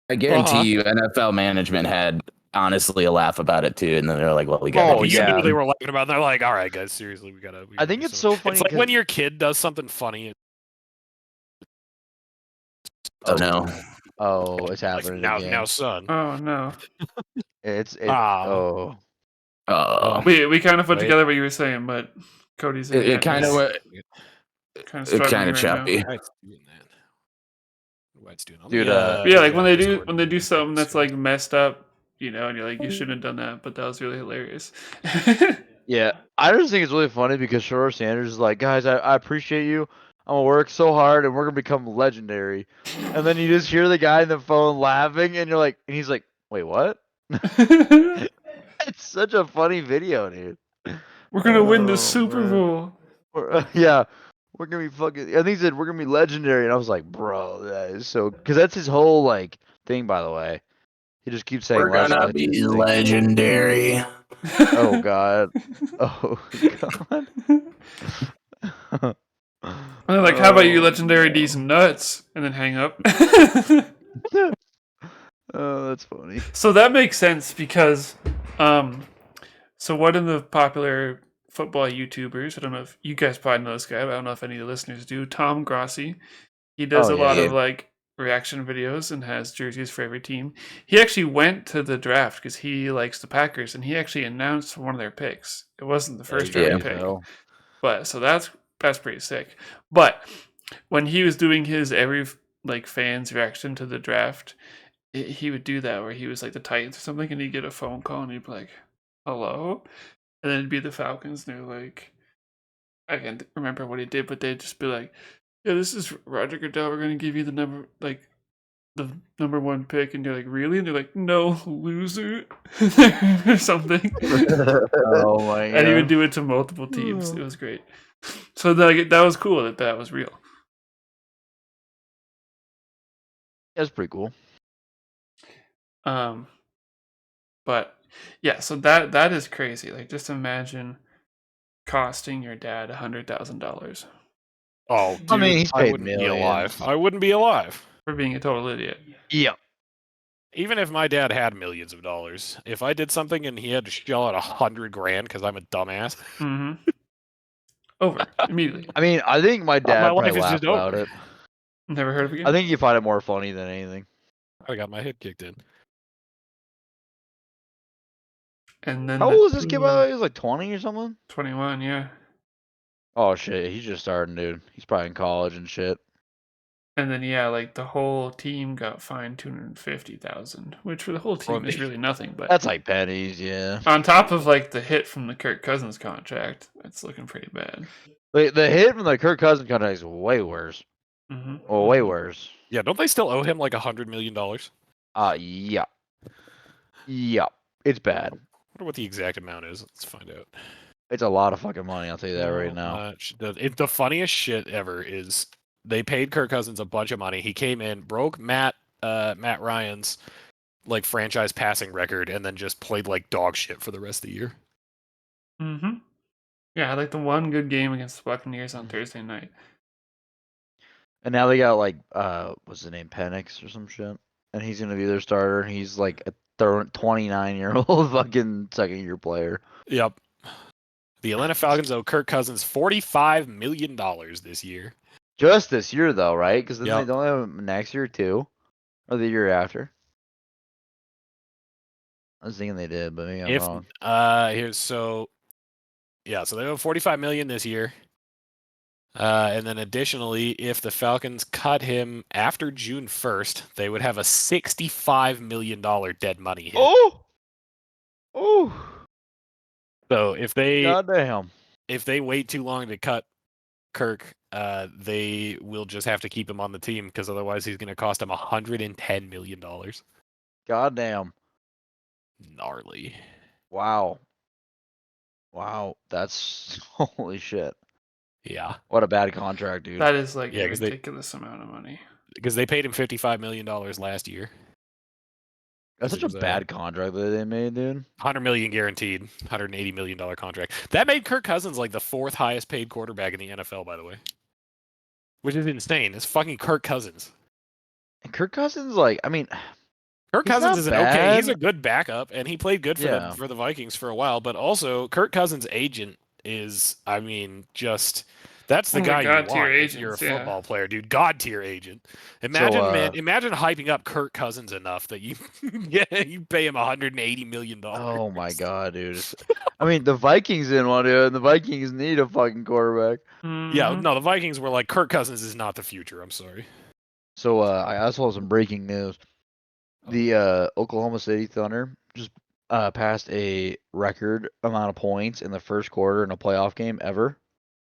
I guarantee Uh-huh. you, NFL management had honestly a laugh about it too, and then they're like, "Well, we got." Oh, You yeah. knew they were laughing about it. They're like, all right, guys, seriously, we gotta I think do it's something." so funny It's like when 'cause- your kid does something funny. Oh no! Oh, it's Like, happening now, again. now, son. Oh no. It's Ah. oh. Oh, We kind of put Wait. together what you were saying, but Cody's it kind of kind it kind of choppy. Why it's doing that? Why it's doing? Dude, Yeah, like when they do Discord. something that's like messed up, and you're like, you shouldn't have done that, but that was really hilarious. Yeah. I just think it's really funny because Shador Sanders is like, guys, I appreciate you. I'm gonna work so hard, and we're gonna become legendary. And then you just hear the guy in the phone laughing, and he's like, "Wait, what?" It's such a funny video, dude. We're gonna win the Oh, Super man. Bowl. Yeah, we're gonna be fucking. I think he said we're gonna be legendary, and I was like, bro, that is so. Because that's his whole like thing, by the way. He just keeps saying We're gonna legend. be legendary. Oh God. Oh God. I'm like, how about you, Oh, legendary no. D's nuts, and then hang up. Oh, that's funny. So that makes sense because, so one of the popular football YouTubers, I don't know if you guys probably know this guy, but I don't know if any of the listeners do, Tom Grossi. He does Oh, a yeah, lot yeah. of like reaction videos and has jerseys for every team. He actually went to the draft because he likes the Packers, and he actually announced one of their picks. It wasn't the first Yeah. round pick, but so that's pretty sick. But when he was doing his every like fans reaction to the draft, he would do that where he was like the Titans or something, and he'd get a phone call and he'd be like, "Hello," and then it'd be the Falcons, and they're like, I can't remember what he did, but they'd just be like, "Yeah, this is Roger Goodell. We're gonna give you the number one pick," and you're like, "Really?" And they're like, "No, loser," or something. Oh my And he would God. do it to multiple teams. It was great. So that was cool that was real. That's pretty cool. But yeah, so that is crazy. Like, just imagine costing your dad $100,000 Oh, dude, I mean, he's paid wouldn't be alive. millions. I wouldn't be alive. for being a total idiot. Yeah. Even if my dad had millions of dollars, if I did something and he had to shell out $100,000 because I'm a dumbass, Mm-hmm. Over immediately. I mean, I think my dad my probably life is laughed just about over. it. Never heard of it again. I think you find it more funny than anything. I got my head kicked in. And then How the old is this kid? team- By the way, he's like 20 or something. 21, yeah. Oh shit, he's just starting, dude. He's probably in college and shit. And then yeah, like the whole team got fined $250,000, which for the whole team is really nothing. But That's like pennies, yeah. on top of like the hit from the Kirk Cousins contract, that's looking pretty bad. The hit from the Kirk Cousins contract is way worse. Mm-hmm. Well, way worse. Yeah, don't they still owe him like $100 million? Yeah. Yeah. It's bad. I wonder what the exact amount is. Let's find out. It's a lot of fucking money, I'll tell you that right now. The funniest shit ever is they paid Kirk Cousins a bunch of money. He came in, broke Matt Ryan's like franchise passing record, and then just played like dog shit for the rest of the year. Mm-hmm. Yeah, I like the one good game against the Buccaneers on Thursday night. And now they got like what's the name, Penix or some shit, and he's gonna be their starter. And he's like a 29-year-old fucking second-year player. Yep. The Atlanta Falcons owe Kirk Cousins $45 million this year. Just this year though, right? Because then Yep. they don't have him next year too, or the year after. I was thinking they did, but maybe I'm wrong. So they owe $45 million this year. And then additionally, if the Falcons cut him after June 1st, they would have a $65 million dead money hit. Oh, So if they goddamn. wait too long to cut Kirk, they will just have to keep him on the team because otherwise he's going to cost them $110 million. Goddamn. Gnarly. Wow. That's holy shit. Yeah, What a bad contract, dude. That is like Yeah, a 'cause they- ridiculous amount of money. because they paid him $55 million last year. That's such a it was, bad contract that they made, dude. $100 million guaranteed, $180 million contract. That made Kirk Cousins like the fourth highest paid quarterback in the NFL, by the way. Which is insane. It's fucking Kirk Cousins. And Kirk Cousins, like, I mean, Kirk He's Cousins not is okay. He's a bad. good backup, and he played good for Yeah. the Vikings for a while. But also, Kirk Cousins' agent is, I mean, just that's the One of the guy you god-tier want if you're a agents, yeah. football player, dude. God tier agent. Imagine, man. uh, Imagine hyping up Kirk Cousins enough that you, you pay him $180 million. oh my god, dude. I mean, the Vikings didn't want to, and the Vikings need a fucking quarterback. Yeah, Mhm. no, the Vikings were like, Kirk Cousins is not the future. I'm sorry. So, I also have some breaking news. The Oklahoma City Thunder just passed a record amount of points in the first quarter in a playoff game ever.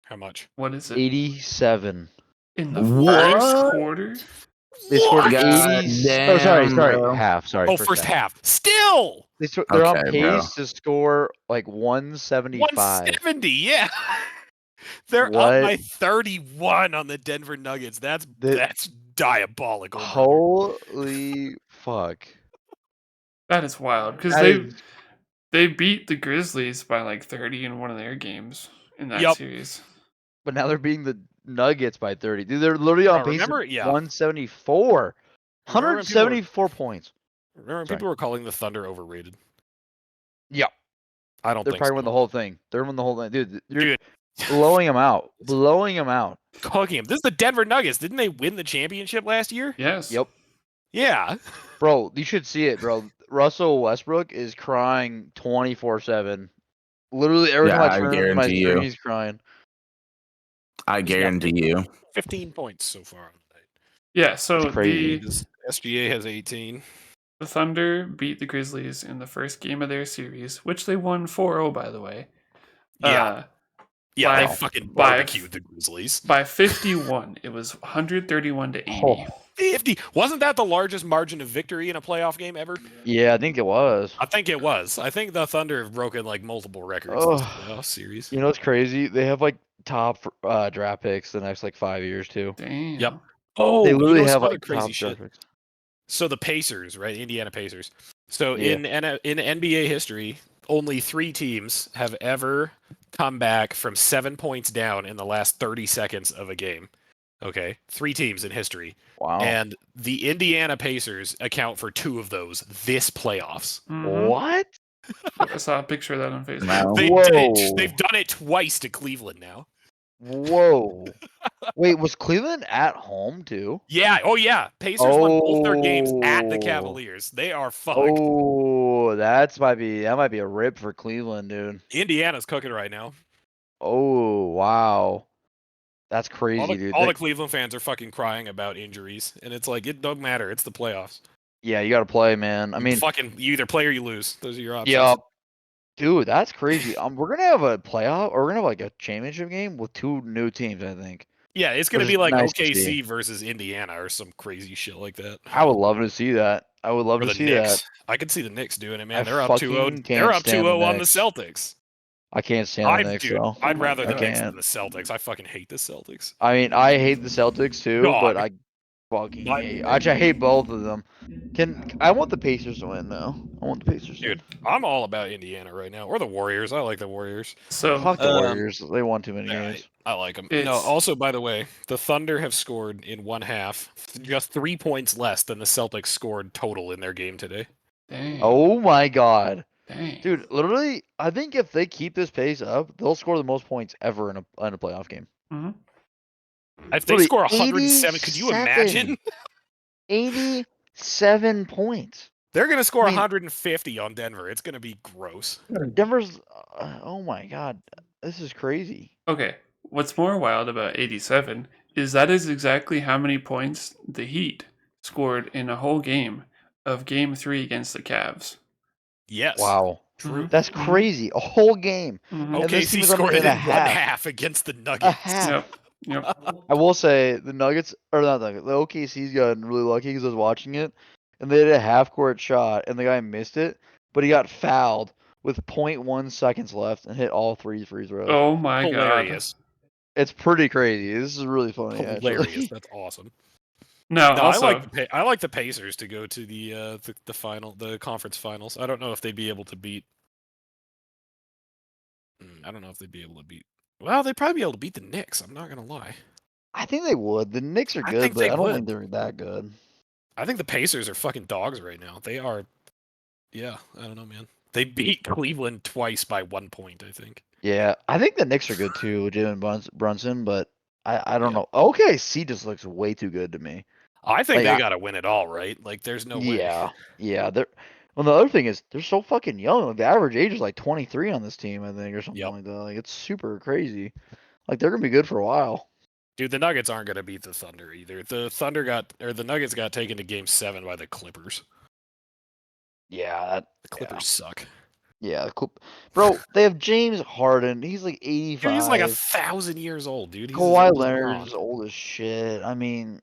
How much? What is it? 87. In the What? first quarter? They scored God 80. damn, Sorry, bro. half. Sorry, Oh, first half. Still They're on Okay, bro. pace to score like 175. 170. Yeah. They're up What? by 31 on the Denver Nuggets. That's The- diabolical. Brother. Holy fuck! That is wild because That is- they beat the Grizzlies by like 30 in one of their games in that Yup. series. but now they're beating the Nuggets by 30. Dude, they're literally on Bro, pace remember- of yeah. 174. Remember when people were- 174 points. Remember when Sorry. people were calling the Thunder overrated? Yeah, I don't they're think probably so. win the whole thing. They're win the whole thing, dude. You're Dude, blowing them out. Blowing them out. cooking him. This is the Denver Nuggets. Didn't they win the championship last year? Yes. Yep, Yeah. bro. You should see it, bro. Russell Westbrook is crying 24/7. Literally every Yeah, time I I turn to my guarantee screen, you. he's crying. I guarantee you. 15 points so far on the night. Yeah. So crazy. His SGA has 18. the Thunder beat the Grizzlies in the first game of their series, which they won 4-0, by the way. Yeah. Yeah, they by- fucking by- barbecued the Grizzlies. By 51. It was 131 to 80. Oh, 50. Wasn't that the largest margin of victory in a playoff game ever? yeah, I think it was. I think it was. I think the Thunder have broken like multiple records Oh. this playoff series. You know what's crazy? They have like top draft picks the next like 5 years too. Damn. Yep. Oh, They you literally know have some other like crazy top shit. draft picks. So the Pacers, right? Indiana Pacers. So Yeah. in NBA history, only 3 teams have ever come back from 7 points down in the last 30 seconds of a game. Okay, 3 teams in history, Wow. and the Indiana Pacers account for 2 of those this playoffs. Mhm. What? I saw a picture of that on Facebook. Wow. They Whoa. did it. They've done it twice to Cleveland now. Whoa. Wait, was Cleveland at home too? Yeah. Oh yeah. Pacers won both their games at the Oh. Cavaliers. They are fucked. Oh, that might be a rip for Cleveland, dude. Indiana's cooking right now. Oh, wow. That's crazy, All the, dude. all That- the Cleveland fans are fucking crying about injuries, and it's like it don't matter. It's the playoffs. yeah, you got to play, man. I mean, fucking you either play or you lose. Those are your options. yeah. Dude, that's crazy. We're going to have a playoff or we're going to have like a championship game with 2 new teams, I think. Yeah, it's gonna Which be is like nice to OKC see. versus Indiana or some crazy shit like that. I would love to see that. I would love Or to the see Knicks. that. I could see the Knicks doing it, man. I They're up 2-0. fucking They're can't up stand the 2-0 on the Knicks. Celtics. I can't stand the Knicks, Dude, though. I'd rather the I Knicks than can't. the Celtics. I fucking hate the Celtics. I mean, I hate the Celtics too, but Dog. I fucking My- hate. Actually, I hate both of them. I want the Pacers to win though. I want the Pacers. Dude, I'm all about Indiana right now, or the Warriors. I like the Warriors. So Fuck the Um, Warriors. They won too many Yeah, games. I like them. No, It's- also, by the way, the Thunder have scored in one half just 3 points less than the Celtics scored total in their game today. dang. Oh my god, Dang. dude! Literally, I think if they keep this pace up, they'll score the most points ever in a playoff game. Mhm. If they Literally score 107, could you 87. imagine? 87 points. They're going to score I mean- 150 on Denver. It's going to be gross. Denver's. Oh my god, this is crazy. Okay. What's more wild about 87 is that is exactly how many points the Heat scored in a whole game of Game 3 against the Cavs. Yes. Wow, True. that's crazy. A whole game. Mhm. And this OKC team is only scored it in in a one half. half against the A Nuggets. half. Yep. Yep. I will say the Nuggets or not Nuggets. The OKC's gotten really lucky because I was watching it, and they did a half-court shot, and the guy missed it, but he got fouled with 0.1 seconds left and hit all 3 free throws. Oh my god. Hilarious. It's pretty crazy. This is really funny. Hilarious. Actually. That's awesome. No, No, also, I like the Pacers to go to the conference finals. I don't know if they'd be able to beat. I don't know if they'd be able to beat. Well, they'd probably be able to beat the Knicks. I'm not gonna lie. I think they would. The Knicks are I good, think but they I don't would. think they're that good. I think the Pacers are fucking dogs right now. They are. Yeah, I don't know, man. They beat Cleveland twice by 1 point. I think. Yeah, I think the Knicks are good too with Jalen Brunson, but I don't Yeah. know. OKC just looks way too good to me. I think Like, they I- got to win it all, right? Like, there's no way. Yeah. They're. Well, the other thing is they're so fucking young. Like, the average age is like 23 on this team, I think, or something Yep. like that. Like it's super crazy. Like they're gonna be good for a while. Dude, the Nuggets aren't gonna beat the Thunder either. The Nuggets got taken to Game 7 by the Clippers. Yeah, The Clippers suck. Yeah, cool. Bro, they have James Harden. He's like 85. Dude, he's like 1,000 years old, dude. He's as Kawhi old as Leonard LeBron. is old as shit. I mean,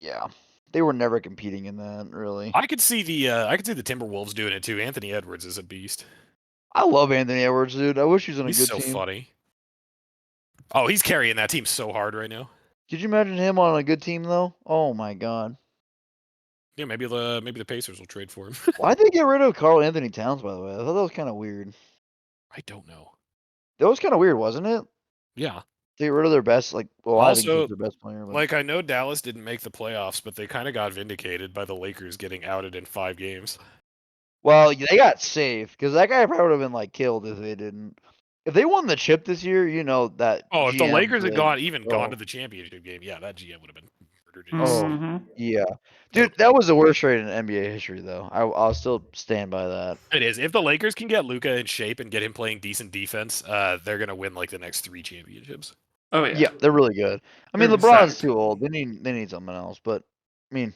yeah, they were never competing in that really. I could see the Timberwolves doing it too. Anthony Edwards is a beast. I love Anthony Edwards, dude. I wish he was on a He's good so team. funny. Oh, he's carrying that team so hard right now. Could you imagine him on a good team though? Oh my god. Yeah, maybe the Pacers will trade for him. Why'd they get rid of Karl Anthony Towns, by the way? I thought that was kind of weird. I don't know. That was kind of weird, wasn't it? Yeah. They got rid of their best, like, well, I think Also, he's their best player. But... Like, I know Dallas didn't make the playoffs, but they kind of got vindicated by the Lakers getting outed in 5 games. Well, they got safe because that guy probably would have been like killed if they didn't. If they won the chip this year, you know that. Oh, if the GM Lakers had played- gone oh. to the championship game, yeah, that GM would have been murdered. in Oh. his- Mhm. Yeah, dude, that was the worst trade in NBA history, though. I'll still stand by that. It is. If the Lakers can get Luka in shape and get him playing decent defense, they're gonna win like the next 3 championships. Oh yeah. Yeah, they're really good. I mean, They're LeBron's stacked. too old. They need something else. But I mean,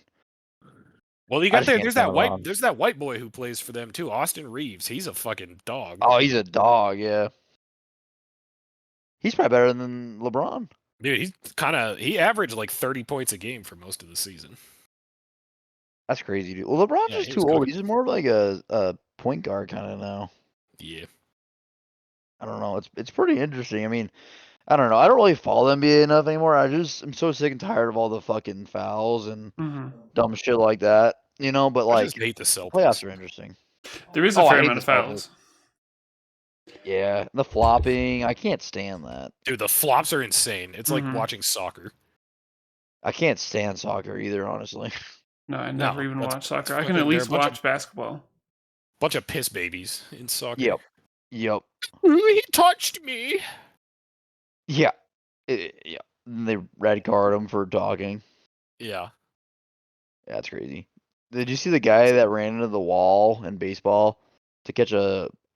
Well, you I got just there. can't There's stand that white. LeBron. There's that white boy who plays for them too, Austin Reeves. He's a fucking dog. oh, he's a dog. Yeah, he's probably better than LeBron. Dude, he averaged like 30 points a game for most of the season. That's crazy, dude. Well, LeBron's Yeah, just he too was old. good. He's more of like a point guard kind of now. Yeah. I don't know. It's pretty interesting. I mean, I don't know. I don't really follow NBA enough anymore. I'm so sick and tired of all the fucking fouls and Mhm. dumb shit like that. You know, but I like just hate the Celtics. playoffs are interesting. There is a Oh, I fair hate amount of the Celtics. fouls. Yeah, the flopping. I can't stand that. Dude, the flops are insane. It's like Mhm. watching soccer. I can't stand soccer either, honestly. No, I never even that's- watch soccer. that's I can fucking- at least they're a bunch watch basketball. Bunch of piss babies in soccer. Yep. Yep. He touched me. Yeah. Yeah. And they red card him for talking. Yeah. Yeah, that's crazy. Did you see the guy that ran into the wall in baseball to catch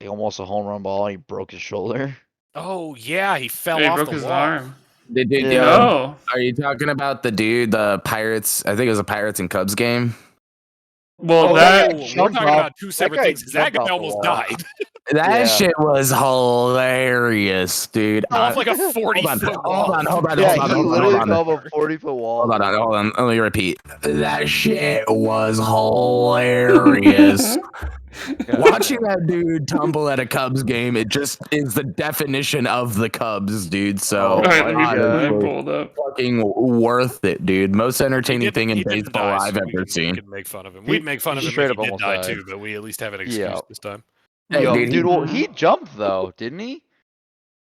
almost a home run ball and he broke his shoulder? Oh yeah, he fell He off broke the his wall. arm. Did you, Yeah. Oh, Are you talking about the dude, the Pirates? I think it was a Pirates and Cubs game. well, Oh, that guy We're jumped talking off- about 2 separate guy things. 'cause That jumped guy off the almost wall. died. That Yeah. shit was hilarious, dude. Fell off like a 40 hold on, foot hold wall. on, hold on, Yeah, hold on, he hold on, literally hold fell on. off a 40-foot wall. Hold on. Let me repeat. That shit was hilarious. Watching that dude tumble at a Cubs game, it just is the definition of the Cubs, dude. So Oh all right, let me my honestly, pull it up. fucking worth it, dude. Most entertaining thing in He didn't baseball die, I've so we ever can- seen. We can make fun of him. He- We'd make fun he of him straight if up he did almost die died. too, but we at least have an excuse Yeah. this time. Hey, Yo, dude, dude, well, he jumped though, didn't he?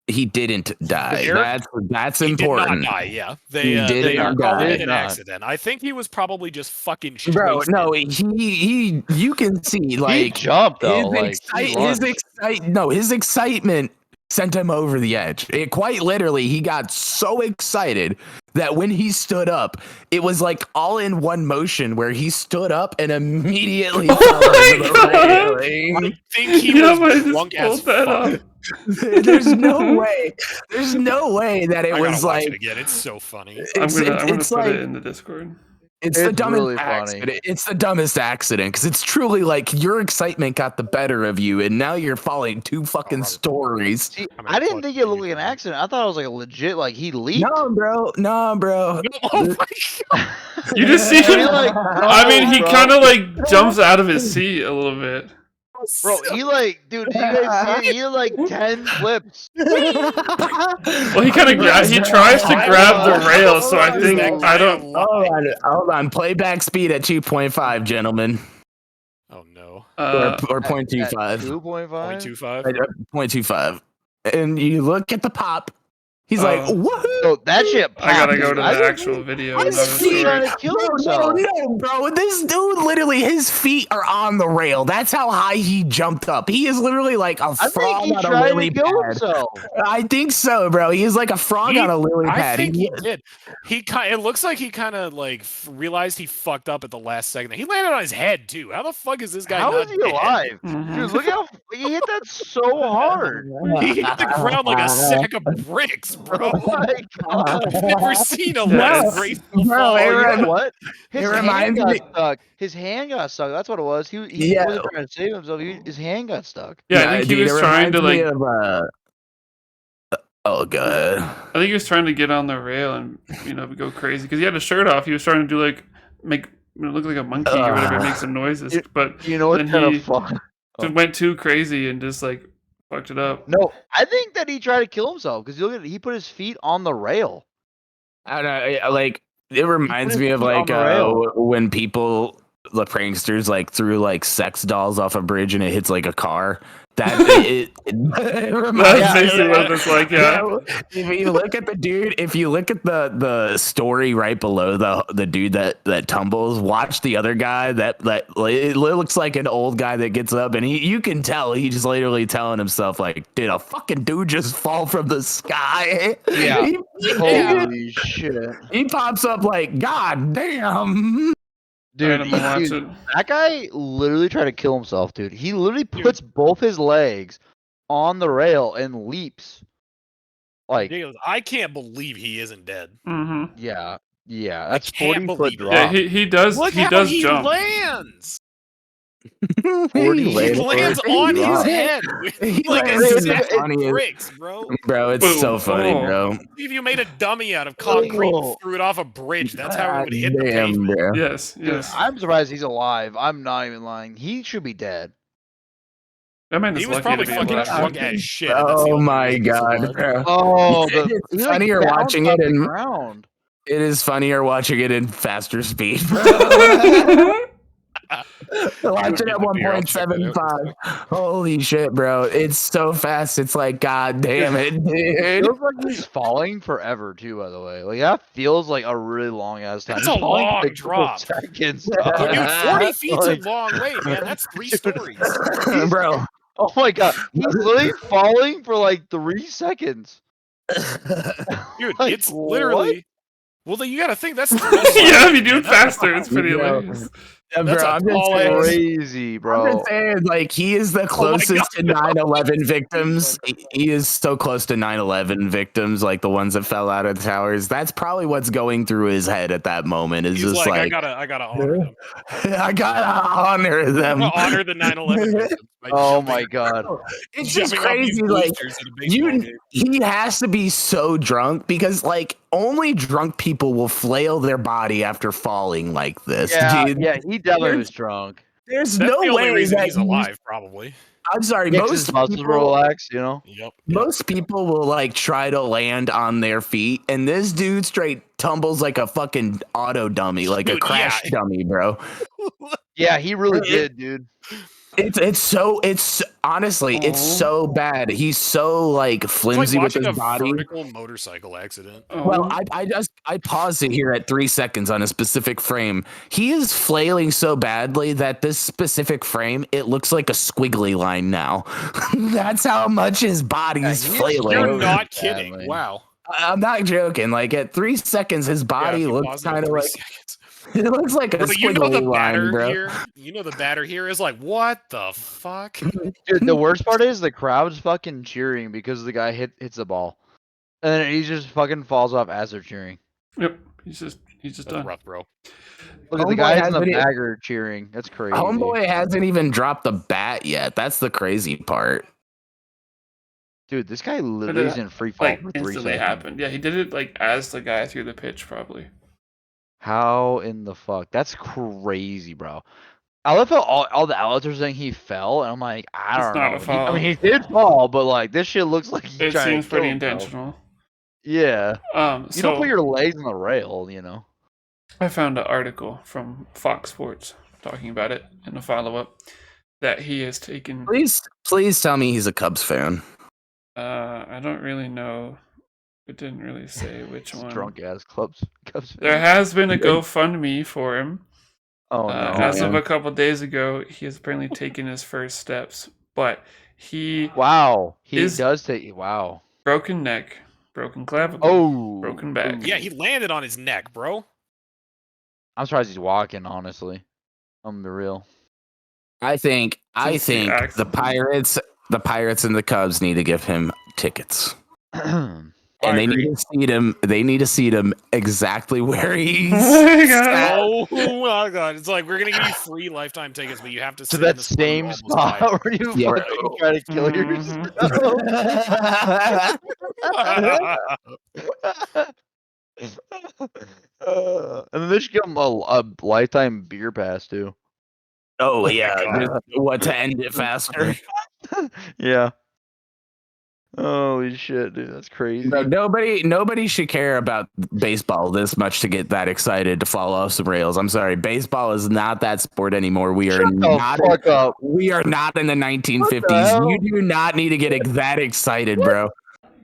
He didn't die. Eric- That's He important. did not die. Yeah, He they did are not calling die. it an Not. accident. I think he was probably just fucking. Bro, wasted. no, he you can see He like jumped though. his excitement sent him over the edge. It quite literally, he got so excited that when he stood up, it was like all in one motion where he stood up and immediately Oh fell my over God. the railing. I think he Yeah, but I was just drunk as pulled that fuck. up. There's no way. There's no way that it I gotta was watch like it again. It's so funny. I'm gonna it's put like it in the Discord. it's the It's dumbest really funny. accident. It's the dumbest accident because it's truly like your excitement got the better of you, and now you're following 2 fucking Robert. stories. See, I'm I gonna didn't plug think it looked you like an in. accident. I thought it was like a legit, like he leaped. No, bro. Oh my god! You just see And he, him. like, I mean, he bro. kind of like jumps out of his seat a little bit. Bro, he like, dude, do you guys see it? He did like 10 flips. Well, he kind of he tries to grab the rail, so I think I don't. Hold on. Playback speed at 2.5, gentlemen, Oh no. or At 0.25. 2.5? 0.25. 0.25. And you look at the pop. He's like, Oh. woohoo! So that shit popped. I gotta go to dude. the I didn't- actual video. I not the didn't see story. trying to kill himself. No, bro. This dude literally, his feet are on the rail. That's how high he jumped up. He is literally like a I think frog he on a tried lily to kill pad. himself. I think so, bro. He is like a frog on a lily I pad. think he did. It looks like he kind of like realized he fucked up at the last second. He landed on his head too. How the fuck is this guy? How not is he dead? alive? Mhm. Dude, look how he hit that so hard. He hit the ground like a sack of bricks. face, bro. Oh my god. I've never seen a No, less graceful bro, fall. it Oh, you rem- know what? His hand reminds got me- stuck. His hand got stuck. That's what it was. He Yeah. wasn't trying to save himself. His hand got stuck. Yeah, I Nah, think he dude, was it trying to reminds me like. of, oh god. I think he was trying to get on the rail and go crazy because he had his shirt off. He was trying to do like make look like a monkey or whatever, make some noises. But You know what's then kind he of fun? just went too crazy and just like fucked it up. No, I think that he tried to kill himself because he put his feet on the rail. I don't know, like it reminds his me of feet on like the rail. when people, the pranksters, like threw like sex dolls off a bridge and it hits like a car. That it reminds That's me basically of what it's like. Yeah. If you look at the dude, if you look at the story right below the dude that tumbles, watch the other guy that it looks like an old guy that gets up and you can tell he's just literally telling himself like, did a fucking dude just fall from the sky? Yeah. he, Holy shit, he pops up like, god damn. dude! I'm gonna watch dude, it. that guy literally tried to kill himself, dude. He literally puts both his legs on the rail and leaps. Like, Ridiculous. I can't believe he isn't dead. Mm-hmm. yeah, that's can't 40-foot believe it. drop. Yeah, he does. Look he how does he jump. lands. 40 He Wait, lands wait, on his wait. head He like a lands set on of his- bricks, bro. Bro, it's so Boom. funny, Oh. bro. If you made a dummy out of concrete Oh. and threw it off a bridge, that's how it would hit the Damn, pavement. bro. Yes, Dude, yes. I'm surprised he's alive. I'm not even lying. He should be dead. That man is He was lucky probably to be fucking alive. drunk as shit. and that's the Oh only my reason he god, survived. bro. Oh, It's he, like, funnier bounced watching off it the in ground. it is funnier watching it in faster speed, bro. Watch it at Give me the beer, I'll check that out. 1.75. Holy shit, bro. It's so fast. It's like, god damn it, It dude. feels like he's falling forever too. By the way, like that feels like a really long ass time. That's He's a falling for, long like, a couple drop. seconds. Dude, 40 feet's Like, a long way, man. That's 3 stories. Bro. oh my god, he's literally falling for like 3 seconds. Dude, Like, it's what? literally. Well, then you got to think that's. Yeah, if you do it faster, it's pretty Bro. hilarious. Bro, That's a I'm just tall saying, ass. Crazy, I'm bro. just saying, like, he is the closest to 9/11 victims. He is so close to 9/11 victims, like the ones that fell out of the towers. That's probably what's going through his head at that moment. Is He's just like, like, I gotta honor them. I gotta honor I'm them. gonna honor the 9/11 victims. by Oh jumping- my god. It's just jumping off these crazy. Like, boosters at a baseball game. he has to be so drunk because, like, only drunk people will flail their body after falling like this. Yeah, Dude, yeah, he definitely There's- was drunk. there's That's no the only way reason that he's alive, probably. I'm sorry. Makes his muscles relax, you know. Yep. Most people will like try to land on their feet, and this dude straight tumbles like a fucking auto dummy, like a Dude, crash yeah. dummy, bro. Yeah, he really did, dude. It's honestly it's so bad. He's so like It's like flimsy with watching his a body. vertical motorcycle accident. Well, I paused it here at 3 seconds on a specific frame. He is flailing so badly that this specific frame, it looks like a squiggly line now. That's how much his body's he's flailing. You're Really not kidding. badly. Wow. I'm not joking. Like at 3 seconds, his Yeah, body if you looks pause it at kind of 3 like seconds. it looks like a Bro, you know the squiggly batter line, bro. here. You know the batter here is like, what the fuck? Dude, the worst part is the crowd's fucking cheering because the guy hits the ball. And then he just fucking falls off as they're cheering. Yep, he's just That's done. rough, bro. Look at the Homeboy guys in the hasn't e- bagger cheering. That's crazy. Homeboy hasn't even dropped the bat yet. That's the crazy part. Dude, this guy literally is in free fall Like for 3 instantly seconds. happened. Yeah, he did it like as the guy threw the pitch, probably. How in the fuck? That's crazy, bro. I love how all the outlets are saying he fell, and I'm like, I It's don't not know. a fall. I mean, he did fall, but like this shit looks like he's It trying seems to kill pretty himself. intentional. Yeah, you So don't put your legs on the rail, you know. I found an article from Fox Sports talking about it in a follow-up that he has taken. Please tell me he's a Cubs fan. I don't really know. It didn't really say which This one. drunk ass Cubs. There has been a GoFundMe for him. Oh no. As of man. a couple days ago, he has apparently taken his first steps, but he Wow, he is- does take. Wow. broken neck, broken clavicle, Oh. broken back. Ooh. Yeah, he landed on his neck, bro. I'm surprised he's walking. Honestly, I'm the real. I think Since the the accident. Pirates and the Cubs need to give him tickets. and I they agree. need to seat him. They need to seat him exactly where he's. Oh my God. Oh my god! It's like we're gonna give you free lifetime tickets, but you have to To sit in that the spot you same almost spot died. where you Yeah, fucking try to kill Mhm. yourself. And then they should give him a lifetime beer pass too. Oh my yeah, God. just what to end it faster. Yeah. Holy shit, dude, that's crazy. Bro, nobody should care about baseball this much to get that excited to fall off some rails. I'm sorry, baseball is not that sport anymore. We are Shut the not. fuck up. We are not in the 1950s. hell? You do not need to get that excited, bro.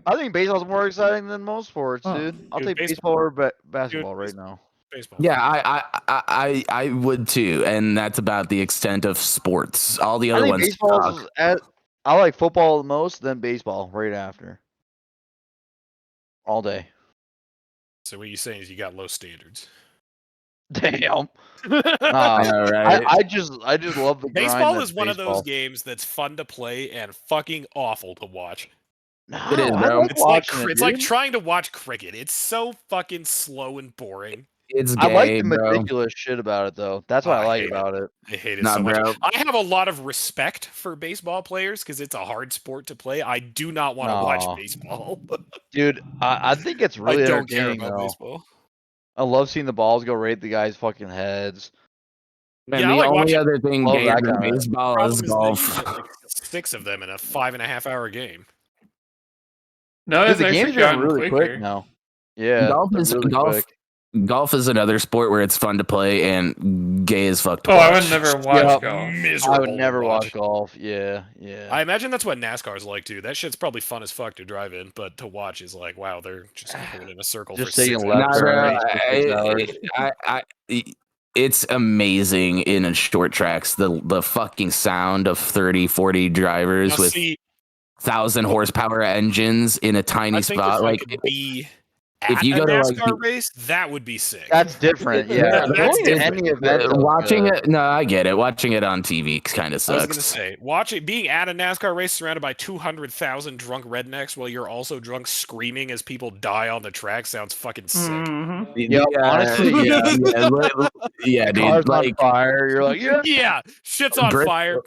I think baseball's more exciting than most sports, Huh. dude. I'll Dude, take baseball- baseball or basketball right now. Baseball. Yeah, I would too, and that's about the extent of sports. All the I other think ones baseball suck. I like football the most, then baseball right after. All day. So what you're saying is you got low standards. Damn. I know, right? I just love the grind. Baseball that's is one of those baseball. games that's fun to play and fucking awful to watch. No, It is, I bro. like It's like watching it, it's like dude. trying to watch cricket. It's so fucking slow and boring. It's I like gay, the bro. meticulous shit about it though. That's what Oh, I I like hate it. about it. I hate it Nah, so much. bro. I have a lot of respect for baseball players because it's a hard sport to play. I do not want to No. watch baseball. Dude, I think it's I really don't care entertaining about though. baseball. I love seeing the balls go right at the guys' fucking heads. Man, Yeah, I the like only watching- other thing Love gayer that than kinda- baseball Problem is is that you golf. get like 6 of them in a 5.5-hour game. No, Dude, it's the actually games are gotten really quicker. quick now. Yeah, Golf they're is really golf. quick. Golf is another sport where it's fun to play and gay as fuck to Oh, watch. I would never watch Yep. golf. Miserable I would to never watch golf. Yeah, yeah. I imagine that's what NASCAR's like too. That shit's probably fun as fuck to drive in, but to watch is like, wow, they're just going in a circle Just for taking 6 left hours. Nah, bro, turns for 6 hours. it's amazing in a short tracks. The fucking sound of 30, 40 drivers Now, with see, 1,000 horsepower engines in a tiny I think spot. if I Like could be if at you a go to like NASCAR race, that would be sick. That's different. Yeah, Yeah, but that's going to different. any event. though, watching good. it. No, I get it. Watching it on TV kind of I was gonna sucks. say, being at a NASCAR race surrounded by 200,000 drunk rednecks while you're also drunk screaming as people die on the track sounds fucking sick. Mhm. Yep, honestly, yeah. yeah, The dude. car's Like on fire. You're like, yeah. Yeah, shit's on Bristol- fire.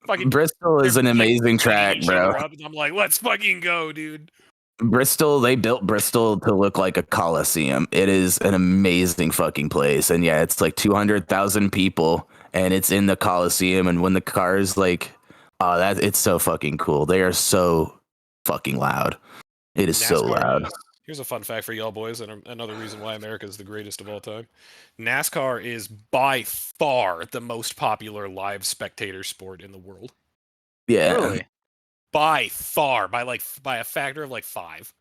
Fucking Bristol is an they're, like, amazing beating track, each bro. other up, and I'm like, let's fucking go, dude. Bristol, they built Bristol to look like a coliseum. It is an amazing fucking place, and yeah, it's like 200,000 people, and it's in the coliseum. And when the cars like, it's so fucking cool. They are so fucking loud. It is so NASCAR loud. Here's a fun fact for y'all boys, and another reason why America is the greatest of all time. NASCAR is by far the most popular live spectator sport in the world. Yeah, Really? By far, by a factor of like 5.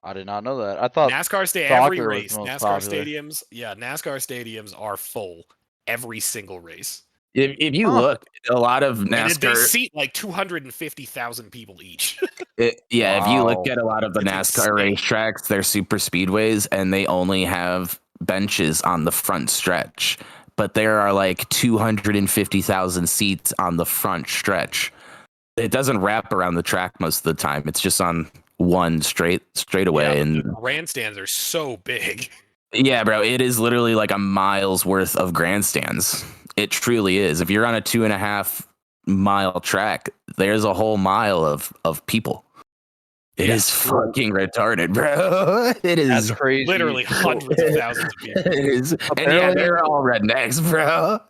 I did not know that. I thought NASCAR every soccer was race, the most NASCAR popular. stadiums, NASCAR stadiums are full every single race. if you Huh. look, a lot of And they NASCAR. seat like 250,000 people each. If you look Wow. at a lot of the It's NASCAR insane. racetracks, they're super speedways, and they only have benches on the front stretch. But there are like 250,000 seats on the front stretch. It doesn't wrap around the track most of the time. It's just on one straightaway. Yeah, but And the grandstands are so big. yeah, bro, it is literally like a mile's worth of grandstands. It truly is. If you're on a 2.5 mile track, there's a whole mile of people. It Yeah. is fucking retarded, bro. It is That's crazy. Literally hundreds of thousands of people. It is. And yeah, Apparently- they're all rednecks, bro.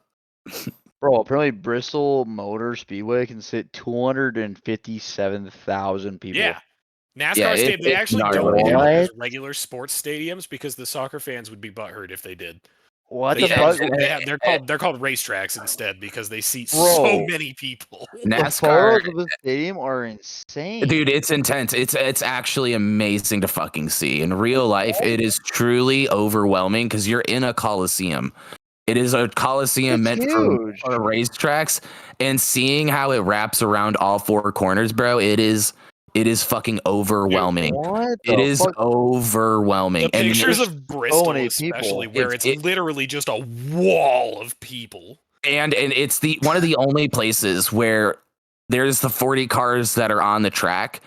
Bro, apparently Bristol Motor Speedway can sit 257,000 people. Yeah. NASCAR Yeah, stadium, they it's actually gnarly. don't count it as What? regular sports stadiums because the soccer fans would be butthurt if they did. What They the Yeah, fuck? they're called racetracks instead because they seat so Bro. many people. The NASCAR, photos of the stadium are insane. dude, it's intense. It's actually amazing to fucking see. In real life, it is truly overwhelming because you're in a coliseum. It is a coliseum It's meant huge. for racetracks, and seeing how it wraps around all 4 corners, bro, it is fucking overwhelming. What It the is fuck? overwhelming. The And pictures there's of Bristol, many especially, people. where it's It- literally just a wall of people. and it's the one of the only places where there's the 40 cars that are on the track,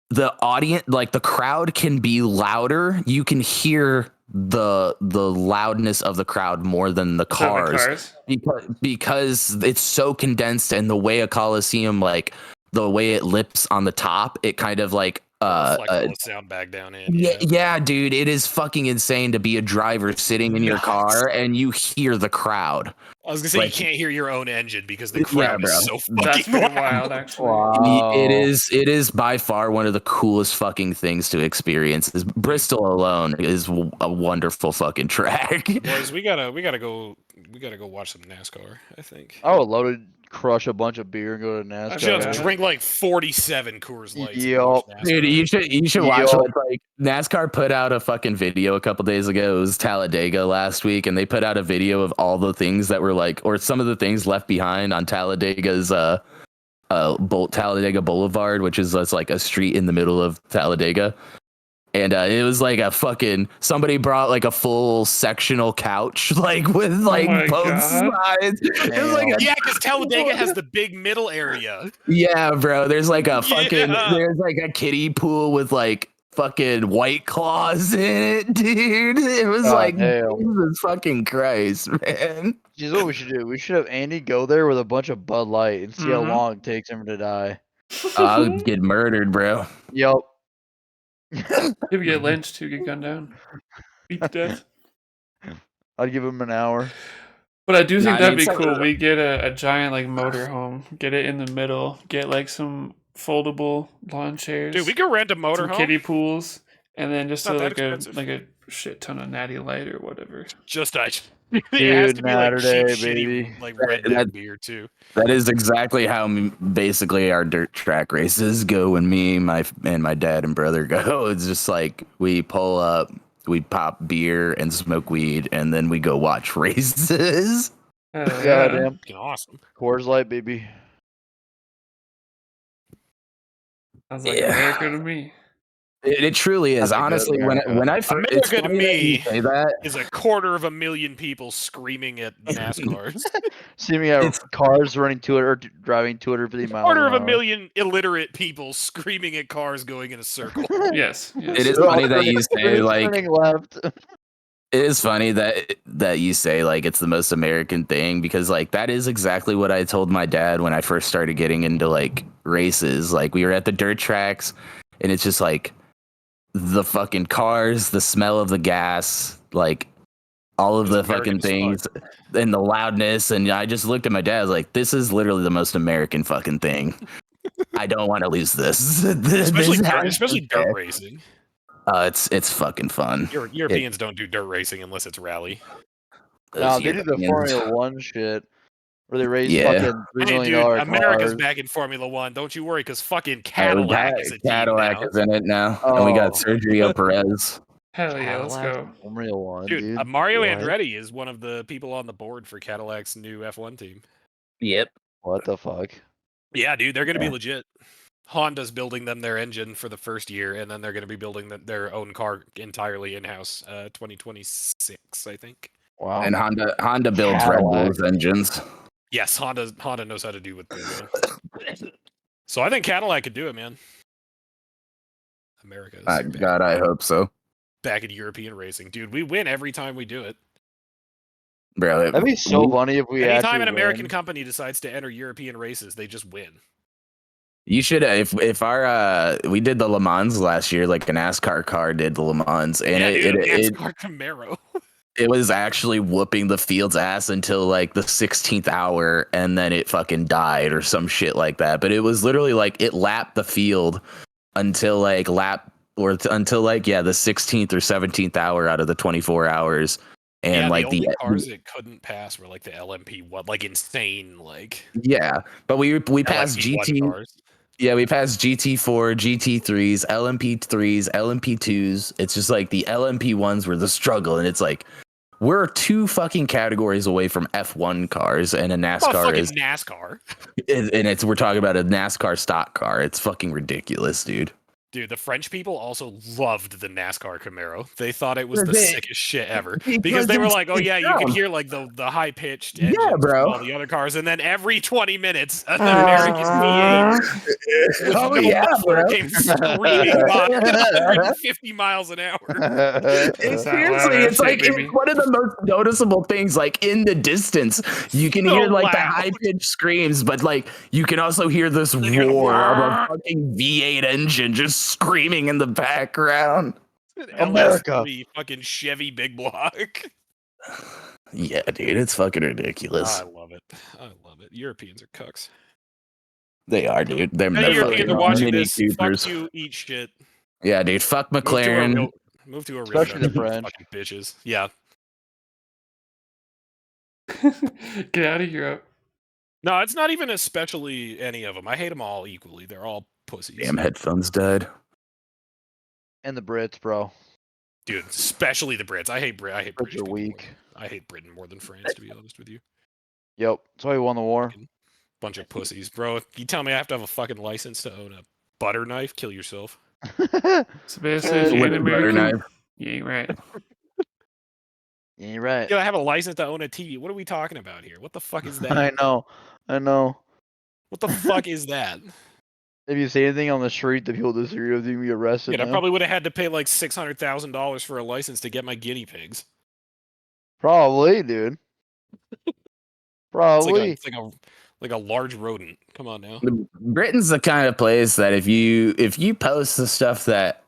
the audience, like the crowd can be louder. You can hear the loudness of the crowd more than the cars, because it's so condensed, and the way a Coliseum, like the way it lips on the top, it kind of like Reflect all the sound back down in. yeah, dude, it is fucking insane to be a driver sitting in your car and you hear the crowd. I was gonna say, Like, you can't hear your own engine because the crowd is so That's fucking pretty loud. wild, actually. Wow. It is by far one of the coolest fucking things to experience. Bristol alone is a wonderful fucking track. Boys, we gotta go watch some NASCAR. I think. I would love to crush a bunch of beer and go to NASCAR. I should Yeah. drink like 47 Coors Lights. and Yup. watch NASCAR. Dude, you should watch Yo. like NASCAR put out a fucking video a couple days ago. It was Talladega last week, and they put out a video of all the things that were like, or some of the things left behind on Talladega's Talladega Boulevard, which is like a street in the middle of Talladega. And it was like a fucking, somebody brought like a full sectional couch, like with like my both God. sides. It was like a, Yeah, because Talladega has the big middle area. yeah, bro. There's like a fucking, Yeah. there's like a kiddie pool with like fucking White Claws in it, dude. It was God like, damn. Jesus fucking Christ, man. Here's what we should do. We should have Andy go there with a bunch of Bud Light and see how Mhm. long it takes him to die. I would get murdered, bro. Yep. He'll get lynched too, get gunned down. Beat to death. I'd give him an hour. But I do think Nah, I that'd mean, be some cool. of the- We get a giant like motorhome, get it in the middle, get like some foldable lawn chairs, Dude, we could rent a some motorhome. kiddie pools, and then just Not that like expensive. a shit ton of Natty Light or whatever. Just it has Dude, to be like cheap, Saturday, shitty, baby. like That- redneck beer too. That is exactly how basically our dirt track races go when me, my dad and brother go. It's just like we pull up, we pop beer and smoke weed, and then we go watch races. Hell yeah. Goddamn. Fucking awesome. Coors Light, baby. Sounds like Yeah. America to me. It truly is. That's a good Honestly, America. when I first, it's America to funny that you me say that. Is 250,000 people screaming at NASCARs. See me at It's- cars running or driving 250 miles. Quarter of a an hour. million illiterate people screaming at cars going in a circle. Yes. It is They're all funny that you turning- say like turning left. it is funny that you say like it's the most American thing, because like that is exactly what I told my dad when I first started getting into like races. Like we were at the dirt tracks, and it's just like the fucking cars, the smell of the gas, like all of It's the American fucking as things, and the loudness. And I just looked at my dad, I was like, this is literally the most American fucking thing. I don't want to lose this. Especially This dirt, has especially to dirt stay. racing. It's fucking fun. Europeans don't do dirt racing unless it's rally. No, Those they do the Europeans. Formula One shit where they raise Yeah. fucking $3 Hey, million dude, America's cars. back in Formula One. Don't you worry, because fucking Oh, Cadillac is a team Cadillac now. is in it now, and we Oh. got Sergio Perez. Hell yeah, let's Cadillac go. Formula One, Dude, dude. Mario What? Andretti is one of the people on the board for Cadillac's new F1 team. Yep. What the fuck? Yeah, dude, they're going to Yeah. be legit. Honda's building them their engine for the first year, and then they're going to be building their own car entirely in-house 2026, I think. Wow. And Honda builds Red Cadillac. Bull's engines. Yes, Honda knows how to do what they're doing. So I think Cadillac could do it, man. America's God, I hope so, back in European racing. Dude, we win every time we do it. bro. That'd be so funny if we Anytime actually an American win. company decides to enter European races, they just win. You should if our we did the Le Mans last year, like a NASCAR car did the Le Mans, and Yeah, dude, it NASCAR Camaro. it was actually whooping the field's ass until like the 16th hour, and then it fucking died or some shit like that. But it was literally like it lapped the field until like the 16th or 17th hour out of the 24 hours. And yeah, like the only cars it couldn't pass were like the LMP1, like insane, like yeah, but we passed LMP1 GT. cars. Yeah, we passed GT4, GT3s, LMP3s, LMP2s. It's just like the LMP1s were the struggle, and it's like we're 2 fucking categories away from F1 cars, and a Oh, NASCAR fucking is, NASCAR. and we're talking about a NASCAR stock car. It's fucking ridiculous, dude. Dude, the French people also loved the NASCAR Camaro. They thought it was the They- sickest shit ever. because Because they were it's- like, oh it's yeah, you could dumb. hear like the high pitched Yeah, engines bro. from all the other cars, and then every 20 minutes an American V8 with Oh, no yeah, muffler bro. came screaming by at 150 miles an hour. It's that seriously, loud it's shit, like baby. it's one of the most noticeable things. Like in the distance, you can So hear like the loud. high pitched screams, but like you can also hear this hear the roar of whir. a fucking V8 engine just screaming in the background. America. LS3 fucking Chevy big block. Yeah, dude, it's fucking I ridiculous. love it. I love it. Europeans are cucks. They are, dude. They're Any They're Europeans fucking are watching Mini this. Coopers. Fuck you, eat shit. Yeah, dude. Fuck Move to a McLaren. real, move to a real Especially the country, French. fucking bitches. Yeah. Get out of Europe. No, it's not even especially any of them. I hate them all equally. They're all pussies. Damn, headphones died. And the Brits, bro. Dude, especially the Brits. I hate I hate Brits British are people. weak. I hate Britain more than France, to be honest with you. Yep. That's why we won the war. Bunch of pussies, bro. You tell me I have to have a fucking license to own a butter knife? Kill yourself. Sebastian, if you With ain't a butter American, knife. you ain't right. You're right. You know, I have a license to own a TV. What are we talking about here? What the fuck is that? I know. What the fuck is that? If you say anything on the street that people disagree with you, you get arrested. Dude, I man. probably would have had to pay like $600,000 for a license to get my guinea pigs. Probably, dude. It's Probably. like a large rodent. Come on now. Britain's the kind of place that if you post the stuff that,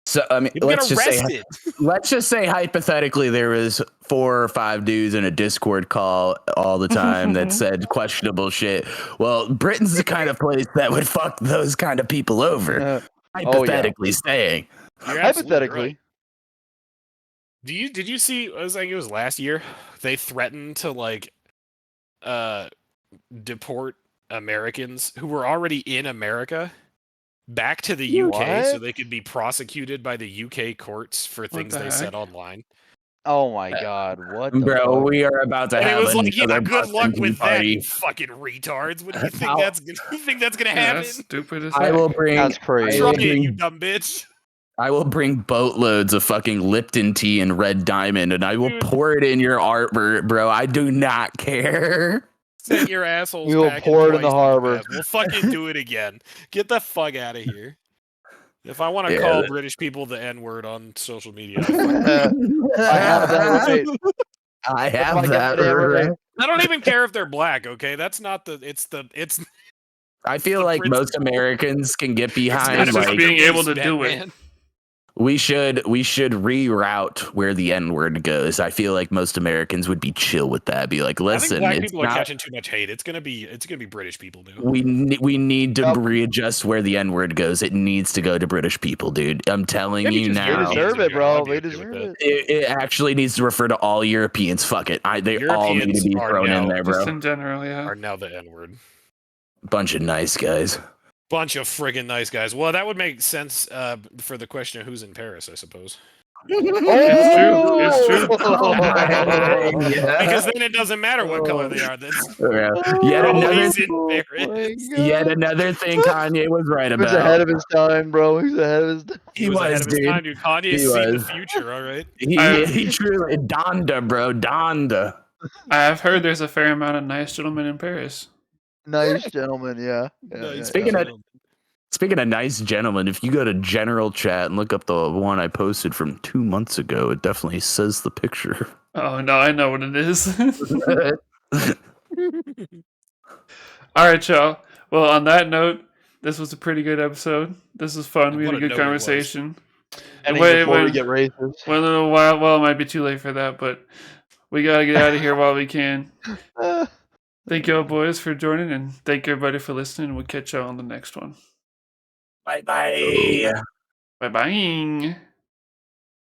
so I mean, People let's get just arrested. say hypothetically there was 4 or 5 dudes in a Discord call all the time that said questionable shit. Well, Britain's the kind of place that would fuck those kind of people over. Hypothetically saying. You're absolutely Hypothetically. right. Did you see? I think it was last year. They threatened to like deport Americans who were already in America back to the UK so What? they could be prosecuted by the UK courts for things the they said heck? online. Oh my god, what the Bro, fuck? we are about to And it have was like, yeah, another good luck Boston with Tea that, party. you fucking retards. What do you think How- that's gonna? You think that's gonna Dude, happen? that's stupid as I heck. will bring That's crazy. I will Try it, you bring, dumb bitch. I will bring boatloads of fucking Lipton tea and Red Diamond and I will Dude. pour it in your arbor, bro. I do not care. Send your assholes We will back pour it in twice the harbor. past. We'll fucking do it again. Get the fuck out of here. If I want to Yeah, call that- British people the N-word on social media, I have that right. I If I have get that that right. right. I don't even care if they're black. Okay, that's not the. It's. I feel the like principle. most Americans can get It's behind just like being able to Space, do it. Batman. we should reroute where the N-word goes. I feel like most Americans would be chill with that. Be like, I think listen, black it's people are not, catching too much hate. It's gonna be British people now. we need to Yep. readjust where the N-word goes. It needs to go to British people, dude. I'm telling Maybe you just They now. Europeans deserve in it, general, bro. I'd be They okay with deserve that. it. It actually needs to refer to all Europeans. Fuck it. They all need to Europeans be are thrown in now there, bro. Just in general, yeah. Are now the N-word. Bunch of nice guys. Bunch of friggin' nice guys. Well, that would make sense for the question of who's in Paris, I suppose. It's true. It's true. Because then it doesn't matter what color they are. That's Yeah. Yet another always in Oh my Paris. God. Yet another thing Kanye was right He was ahead about. of his time, bro. He was ahead of his time. He was ahead of his dude. time, dude. Kanye's He seen the was. future, all right? He truly Donda, bro. Donda. I've heard there's a fair amount of nice gentlemen in Paris. Nice gentleman, yeah. Nice Speaking of- gentleman. Speaking of nice gentlemen, if you go to general chat and look up the one I posted from 2 months ago, it definitely says the picture. Oh no, I know what it is. All right, y'all. Well, on that note, this was a pretty good episode. This was fun. We had What a a good note it was. conversation. And Wait, before we wait. get racist. Went a little while. Well, it might be too late for that, but we gotta get out of here while we can. Thank y'all, boys, for joining, and thank everybody for listening. We'll catch y'all on the next one. Bye bye. Bye bye.